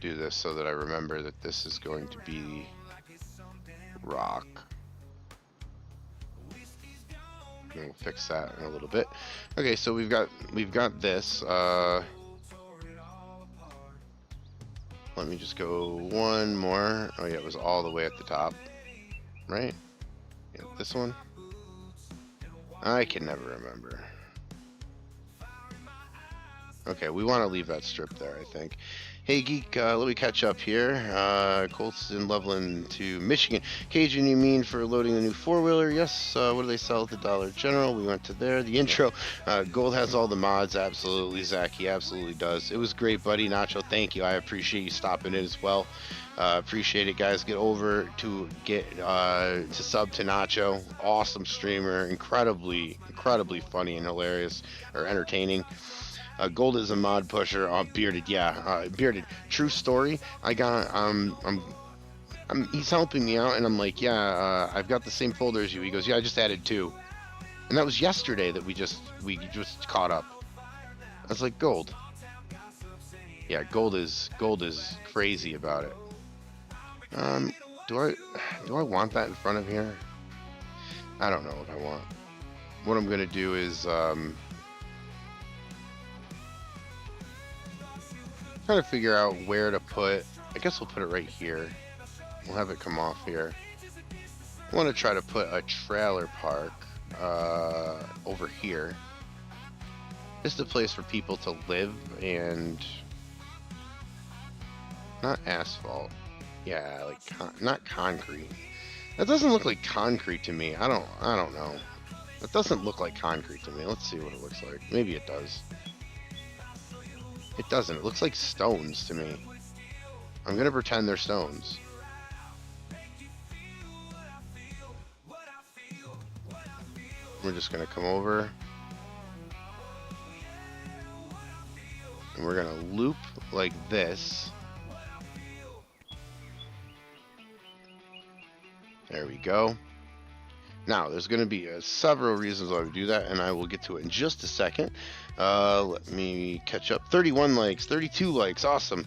do this so that I remember that this is going to be rock. And we'll fix that in a little bit. Okay, so we've got this. Let me just go one more. Oh yeah, it was all the way at the top, right? Yeah, this one. I can never remember. Okay, we want to leave that strip there, I think. Hey Geek, let me catch up here. Colston, Loveland to Michigan. Cajun, you mean for loading the new four-wheeler? Yes. What do they sell at the Dollar General? We went to there. The intro. Gold has all the mods. Absolutely, Zach. He absolutely does. It was great, buddy. Nacho, thank you. I appreciate you stopping in as well. Appreciate it, guys. Get over to sub to Nacho. Awesome streamer. Incredibly funny and hilarious, or entertaining. Gold is a mod pusher. Bearded, yeah, Bearded. True story. I got he's helping me out, and I'm like, yeah, I've got the same folder as you. He goes, yeah, I just added 2, and that was yesterday that we just caught up. I was like, Gold. Yeah, Gold is crazy about it. Do I want that in front of here? I don't know what I want. What I'm gonna do is trying to figure out where to put. I guess we'll put it right here. We'll have it come off here. I want to try to put a trailer park over here. Just a place for people to live, and not asphalt. Yeah, like not concrete. That doesn't look like concrete to me. I don't know. That doesn't look like concrete to me. Let's see what it looks like. Maybe it does. It doesn't. It looks like stones to me. I'm gonna pretend they're stones. We're just gonna come over. And we're gonna loop like this. There we go. Now, there's going to be several reasons why we do that, and I will get to it in just a second. Let me catch up. 31 likes, 32 likes, awesome.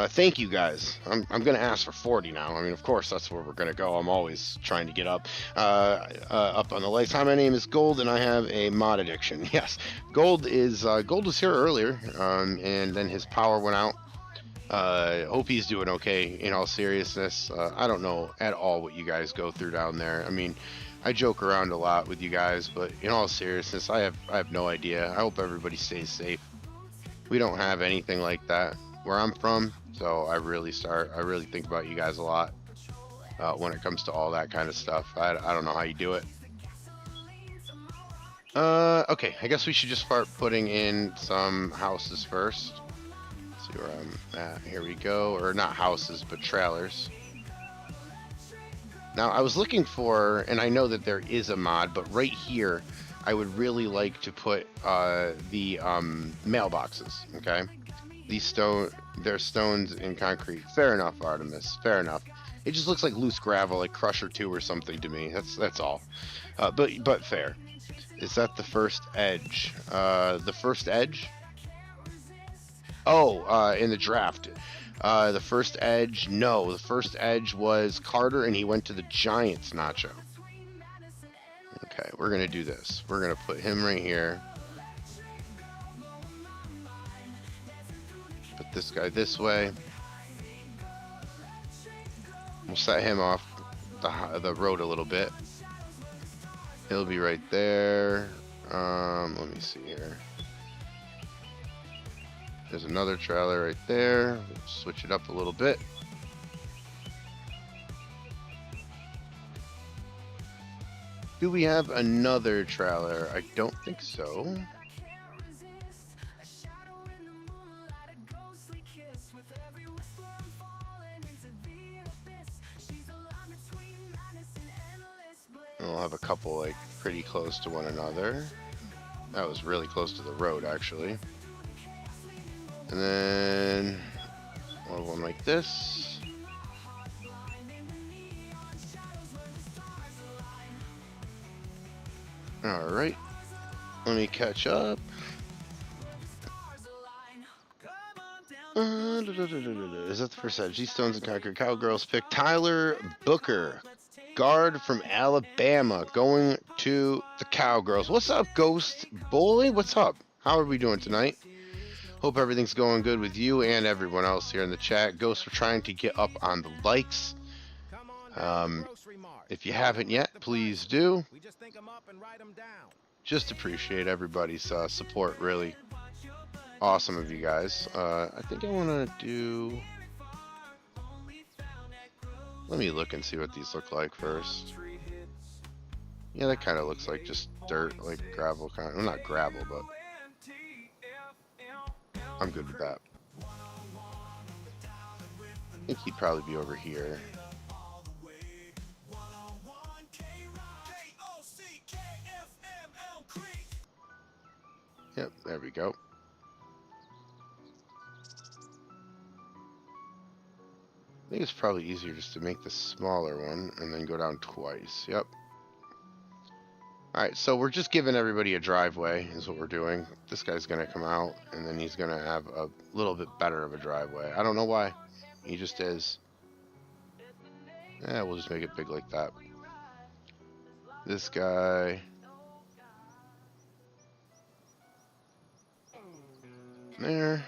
Thank you guys. I'm going to ask for 40 now. I mean, of course, that's where we're going to go. I'm always trying to get up on the likes. Hi, my name is Gold, and I have a mod addiction. Yes, Gold was here earlier, and then his power went out. Hope he's doing okay, in all seriousness. I don't know at all what you guys go through down there. I mean, I joke around a lot with you guys, but in all seriousness, I have no idea. I hope everybody stays safe. We don't have anything like that where I'm from, so I really think about you guys a lot when it comes to all that kind of stuff. I don't know how you do it. Okay, I guess we should just start putting in some houses first. See where I'm at. Here we go. Or not houses, but trailers. Now, I was looking for, and I know that there is a mod, but right here, I would really like to put the mailboxes, okay? They're stones in concrete. Fair enough, Artemis. Fair enough. It just looks like loose gravel, like Crusher 2 or something to me. That's all. But fair. Is that the first edge? The first edge? Oh, in the draft. The first edge, no. The first edge was Carter, and he went to the Giants, Nacho. Okay, we're going to do this. We're going to put him right here. Put this guy this way. We'll set him off the road a little bit. He'll be right there. Let me see here. There's another trailer right there. We'll switch it up a little bit. Do we have another trailer? I don't think so. We'll have a couple like pretty close to one another. That was really close to the road, actually. And then one like this. All right, let me catch up. Is that the first edge? These stones and concrete. Cowgirls pick Tyler Booker, guard from Alabama, going to the Cowgirls. What's up, Ghost Bully? What's up? How are we doing tonight? Hope everything's going good with you and everyone else here in the chat. Ghost, we're trying to get up on the likes. If you haven't yet, please do. Just appreciate everybody's support, really. Awesome of you guys. I think I want to do... Let me look and see what these look like first. Yeah, that kind of looks like just dirt, like gravel kind of. Well, not gravel, but... I'm good with that. I think he'd probably be over here. Yep, there we go. I think it's probably easier just to make the smaller one and then go down twice. Yep. Alright, so we're just giving everybody a driveway is what we're doing. This guy's going to come out, and then he's going to have a little bit better of a driveway. I don't know why. He just is. Yeah, we'll just make it big like that. This guy. There.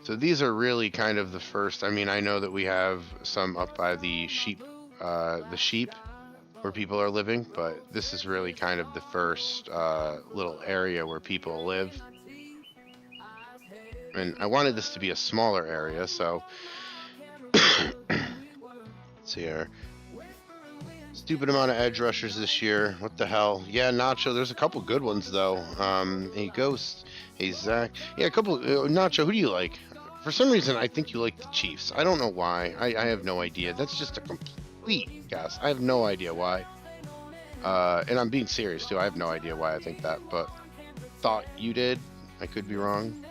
So these are really kind of the first. I mean, I know that we have some up by the sheep, where people are living, but this is really kind of the first little area where people live. And I wanted this to be a smaller area, so let's see here. Stupid amount of edge rushers this year. What the hell? Yeah, Nacho, there's a couple good ones though. Hey Ghost, hey Zach. Yeah, a couple. Nacho, who do you like? For some reason, I think you like the Chiefs. I don't know why. I have no idea. That's just a complete guess. I have no idea why. And I'm being serious too. I have no idea why I think that, but thought you did. I could be wrong.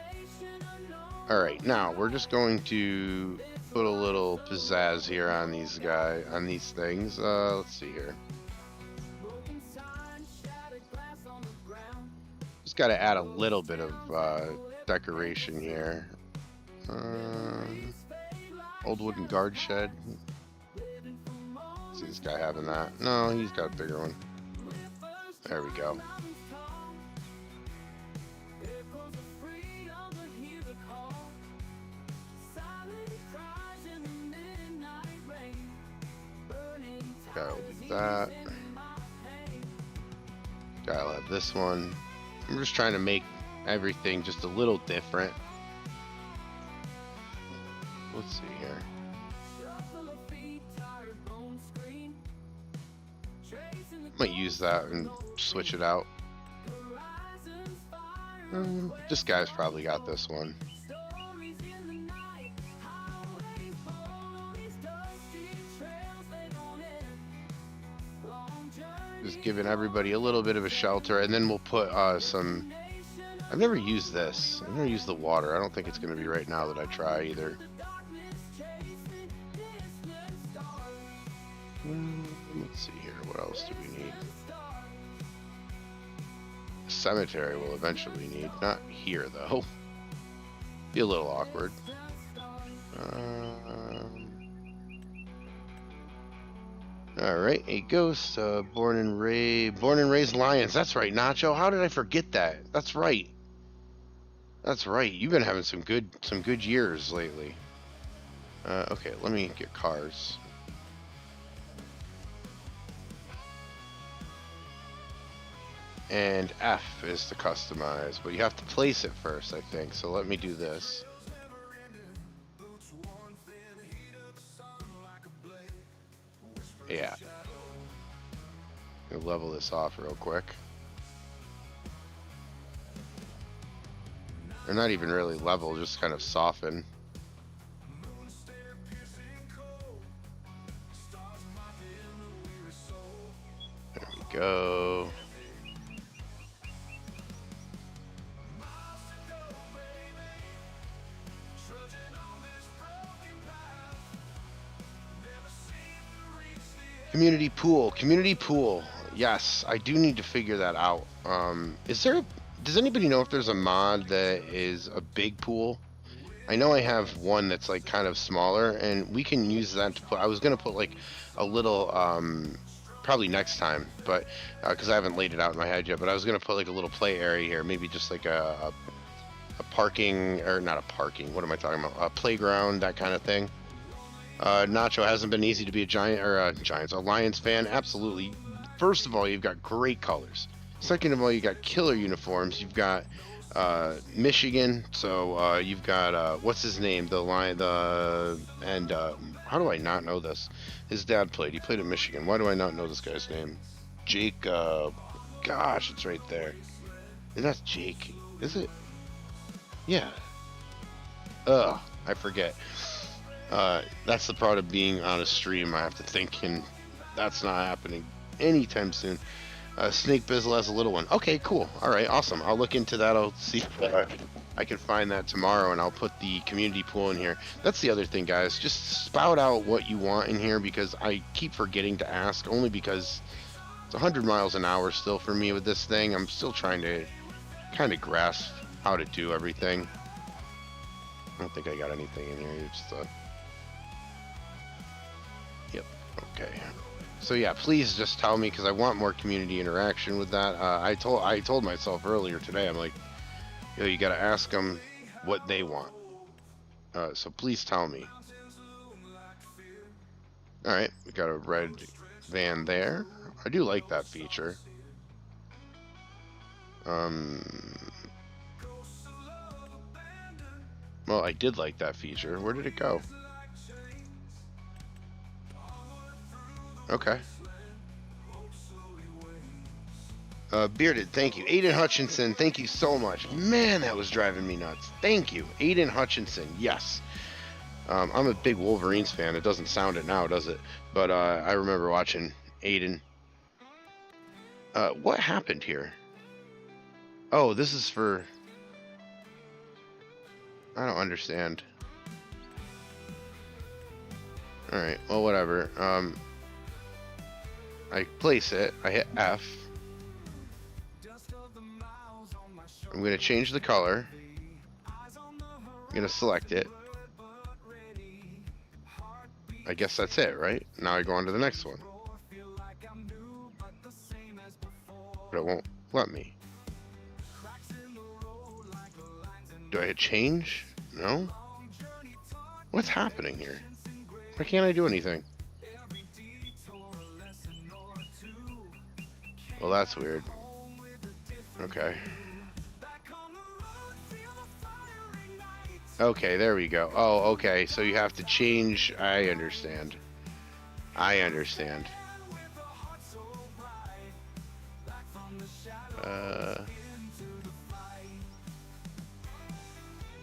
All right, now we're just going to put a little pizzazz here on these things. Let's see here. Just got to add a little bit of decoration here. Old wooden guard shed. See this guy having that? No, he's got a bigger one. There we go. I'll do that. I'll have this one. I'm just trying to make everything just a little different. Let's see here. Might use that and switch it out. This guy's probably got this one. Just giving everybody a little bit of a shelter, and then we'll put some. I've never used this. I've never used the water. I don't think it's going to be right now that I try either. Let's see here. What else do we need? A cemetery we'll eventually need. Not here though. Be a little awkward. All right, a ghost, born and raised Lions. That's right, Nacho. How did I forget that? That's right. That's right. You've been having some good years lately. Okay, let me get cars. And F is to customize, but you have to place it first, I think. So let me do this. Yeah. I'll level this off real quick. Or not even really level, just kind of soften. There we go. Community pool. Yes, I do need to figure that out. Does anybody know if there's a mod that is a big pool? I know I have one that's like kind of smaller, and we can use that to put. I was gonna put like a little, probably next time, but because I haven't laid it out in my head yet. But I was gonna put like a little play area here, maybe just like a parking, or not a parking. What am I talking about? A playground, that kind of thing. Nacho, hasn't been easy to be a Lions fan. Absolutely. First of all, you've got great colors. Second of all, you got killer uniforms. You've got Michigan. So you've got what's his name? How do I not know this? His dad played. He played at Michigan. Why do I not know this guy's name? Jake. Gosh, it's right there. That's Jake. Is it? Yeah. I forget. That's the part of being on a stream. I have to think, and that's not happening anytime soon. Snake Bizzle has a little one. Okay, cool. All right, awesome. I'll look into that. I'll see if I can find that tomorrow, and I'll put the community pool in here. That's the other thing, guys. Just spout out what you want in here, because I keep forgetting to ask, only because it's 100 miles an hour still for me with this thing. I'm still trying to kind of grasp how to do everything. I don't think I got anything in here. Just Yep. Okay. So yeah, please just tell me, because I want more community interaction with that. I told myself earlier today, I'm like, yo, you got to ask them what they want. So please tell me. All right, we got a red van there. I do like that feature. Well, I did like that feature. Where did it go? Okay. Bearded, thank you. Aiden Hutchinson, thank you so much. Man, that was driving me nuts. Thank you. Aiden Hutchinson, yes. I'm a big Wolverines fan. It doesn't sound it now, does it? But I remember watching Aiden. What happened here? Oh, this is for... I don't understand. Alright, well, whatever. I place it. I hit F. I'm going to change the color. I'm going to select it. I guess that's it, right? Now I go on to the next one. But it won't let me. Do I hit change? No? What's happening here? Why can't I do anything? Well, that's weird. Okay. Okay, there we go. Oh, okay, so you have to change. I understand. I understand.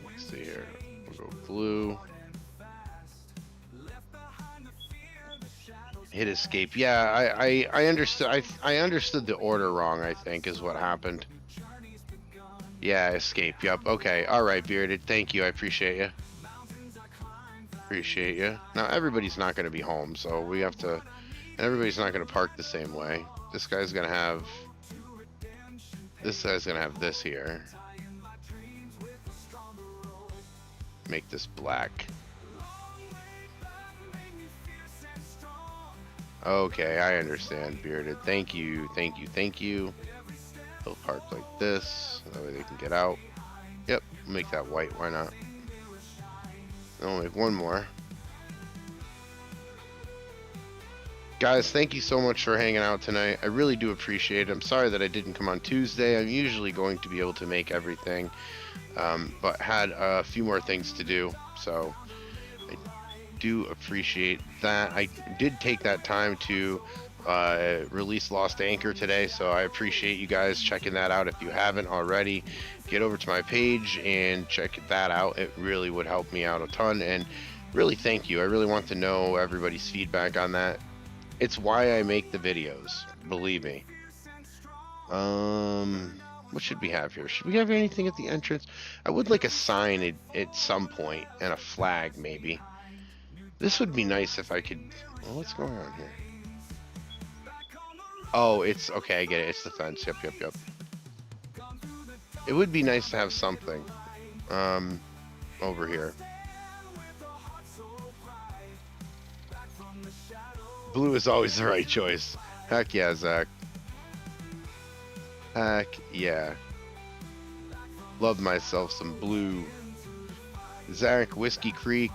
Let's see here. We'll go blue. Hit escape. Yeah, I understood. I understood the order wrong, I think, is what happened. Yeah, escape. Yep. Okay. All right, Bearded. Thank you. I appreciate you. Appreciate you. Now, everybody's not going to be home, so we have to... Everybody's not going to park the same way. This guy's going to have... This guy's going to have this here. Make this black. Okay, I understand, Bearded. Thank you, thank you, thank you. They'll park like this. That way they can get out. Yep, make that white. Why not? I'll make one more. Guys, thank you so much for hanging out tonight. I really do appreciate it. I'm sorry that I didn't come on Tuesday. I'm usually going to be able to make everything, but had a few more things to do. So I do appreciate that. I did take that time to release Lost Anchor today, so I appreciate you guys checking that out. If you haven't already, get over to my page and check that out. It really would help me out a ton, and really thank you. I really want to know everybody's feedback on that. It's why I make the videos, believe me. What should we have here? Should we have anything at the entrance? I would like a sign at some point, and a flag maybe. This would be nice if I could... Well, what's going on here? Oh, it's... Okay, I get it. It's the fence. Yep, yep, yep. It would be nice to have something over here. Blue is always the right choice. Heck yeah, Zach. Heck yeah. Love myself some blue. Zach, Whiskey Creek,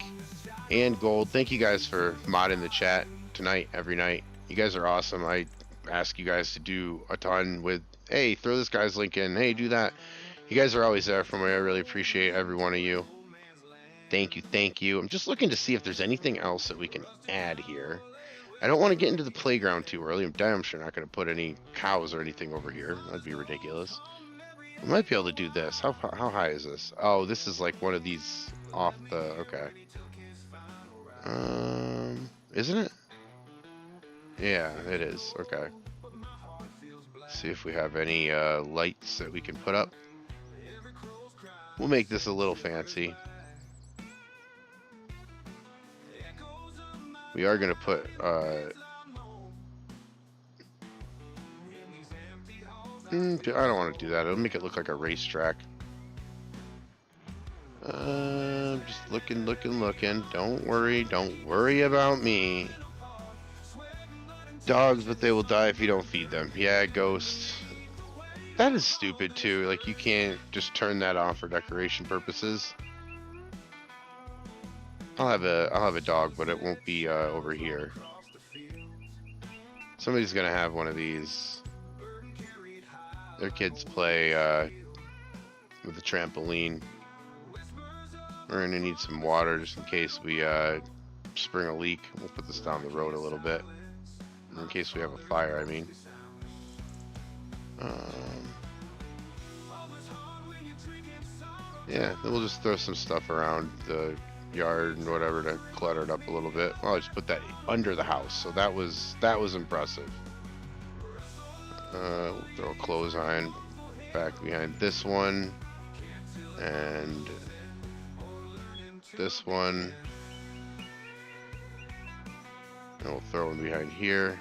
and Gold. Thank you guys for modding the chat tonight, every night. You guys are awesome. I ask you guys to do a ton with, hey, throw this guy's link in. Hey, do that. You guys are always there for me. I really appreciate every one of you. Thank you, thank you. I'm just looking to see if there's anything else that we can add here. I don't want to get into the playground too early. I'm damn sure not going to put any cows or anything over here. That'd be ridiculous. We might be able to do this. How high is this? Oh, this is like one of these off the... Okay. Isn't it? Yeah, it is. Okay. Let's see if we have any lights that we can put up. We'll make this a little fancy. We are going to put, I don't want to do that. It'll make it look like a racetrack. Just looking. Don't worry about me. Dogs, but they will die if you don't feed them. Yeah, ghosts. That is stupid too. Like, you can't just turn that off for decoration purposes. I'll have a dog, but it won't be over here. Somebody's gonna have one of these. Their kids play with a trampoline. We're gonna need some water just in case we spring a leak. We'll put this down the road a little bit, in case we have a fire. I mean. Yeah, then we'll just throw some stuff around the yard and whatever to clutter it up a little bit. Well, I just put that under the house, so that was impressive. We'll throw a clothesline back behind this one, and this one. And we'll throw one behind here.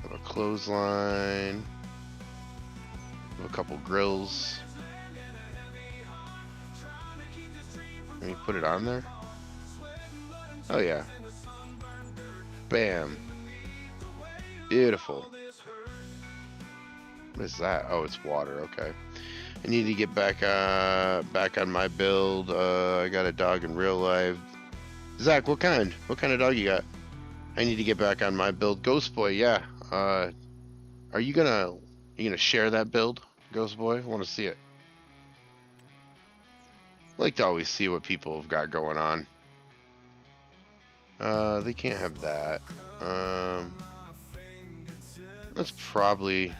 Have a clothesline. Have a couple grills. Let me put it on there. Oh yeah. Bam. Beautiful. What is that? Oh, it's water. Okay. I need to get back on my build. I got a dog in real life. Zach, what kind? What kind of dog you got? I need to get back on my build. Ghost Boy, yeah. Are you gonna share that build, Ghost Boy? I want to see it. I like to always see what people have got going on. They can't have that. Let's probably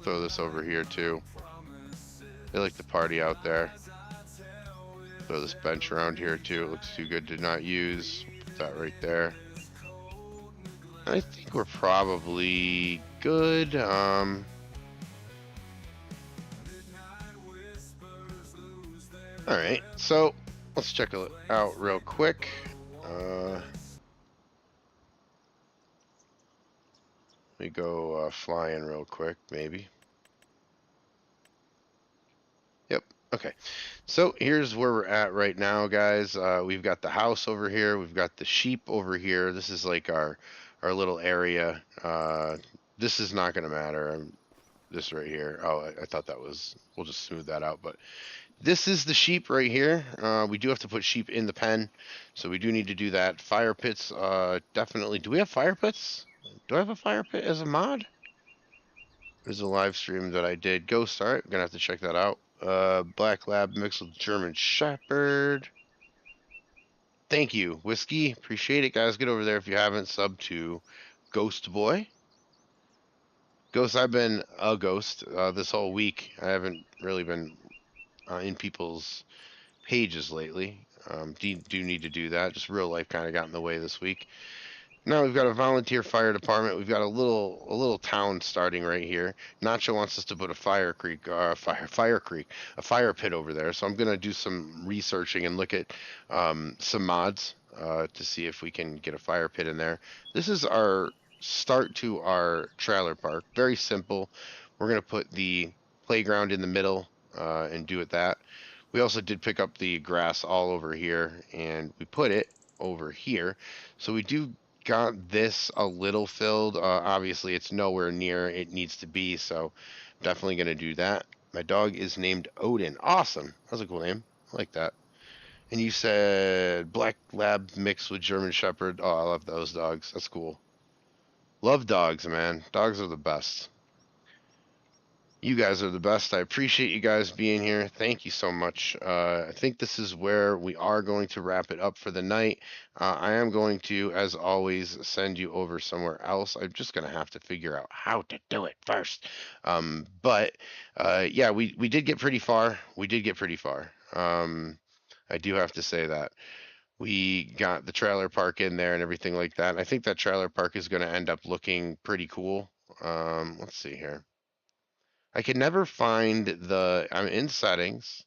throw this over here too. They like to party out there. Throw this bench around here too. It looks too good to not use. Put that right there. I think we're probably good. Alright, so let's check it out real quick. Let me go flying real quick, maybe. Yep, okay. So here's where we're at right now, guys. We've got the house over here. We've got the sheep over here. This is like our little area. This is not going to matter. This right here. Oh, I thought that was... We'll just smooth that out, but... This is the sheep right here. We do have to put sheep in the pen, so we do need to do that. Fire pits, definitely. Do we have fire pits? Do I have a fire pit as a mod? There's a live stream that I did. Ghost, alright, we're gonna have to check that out. Black Lab mixed with German Shepherd. Thank you, Whiskey. Appreciate it, guys. Get over there if you haven't. Sub to Ghost Boy. Ghost, I've been a ghost this whole week. I haven't really been in people's pages lately. Do need to do that. Just real life kind of got in the way this week. Now we've got a volunteer fire department. We've got a little town starting right here. Nacho wants us to put a fire pit over there. So I'm gonna do some researching and look at some mods to see if we can get a fire pit in there. This is our start to our trailer park. Very simple. We're gonna put the playground in the middle and do it that. We also did pick up the grass all over here and we put it over here. So we do got this a little filled. Obviously it's nowhere near it needs to be, so definitely going to do that. My dog is named Odin. Awesome. That's a cool name. I like that. And you said Black Lab mixed with German Shepherd. Oh, I love those dogs. That's cool. Love dogs, man. Dogs are the best. You guys are the best. I appreciate you guys being here. Thank you so much. I think this is where we are going to wrap it up for the night. I am going to, as always, send you over somewhere else. I'm just going to have to figure out how to do it first. Yeah, we did get pretty far. We did get pretty far. I do have to say that. We got the trailer park in there and everything like that. I think that trailer park is going to end up looking pretty cool. Let's see here. I can never find the, I'm in settings.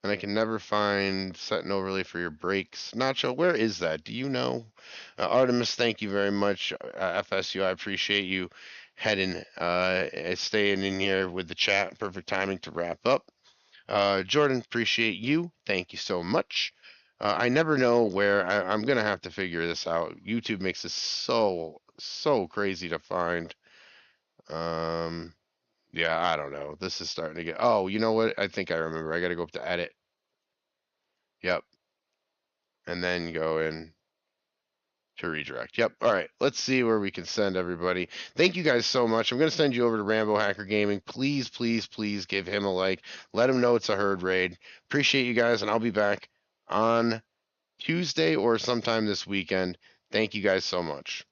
And I can never find set an overlay for your brakes. Nacho, where is that? Do you know? Artemis, thank you very much. FSU, I appreciate you heading, staying in here with the chat. Perfect timing to wrap up. Jordan, appreciate you. Thank you so much. I never know where, I'm going to have to figure this out. YouTube makes this so crazy to find. Yeah, I don't know. This is starting to get, oh, you know what? I think I remember. I got to go up to edit. Yep. And then go in to redirect. Yep. All right. Let's see where we can send everybody. Thank you guys so much. I'm going to send you over to Rambo Hacker Gaming. Please, please, please give him a like. Let him know it's a herd raid. Appreciate you guys, and I'll be back on Tuesday or sometime this weekend. Thank you guys so much.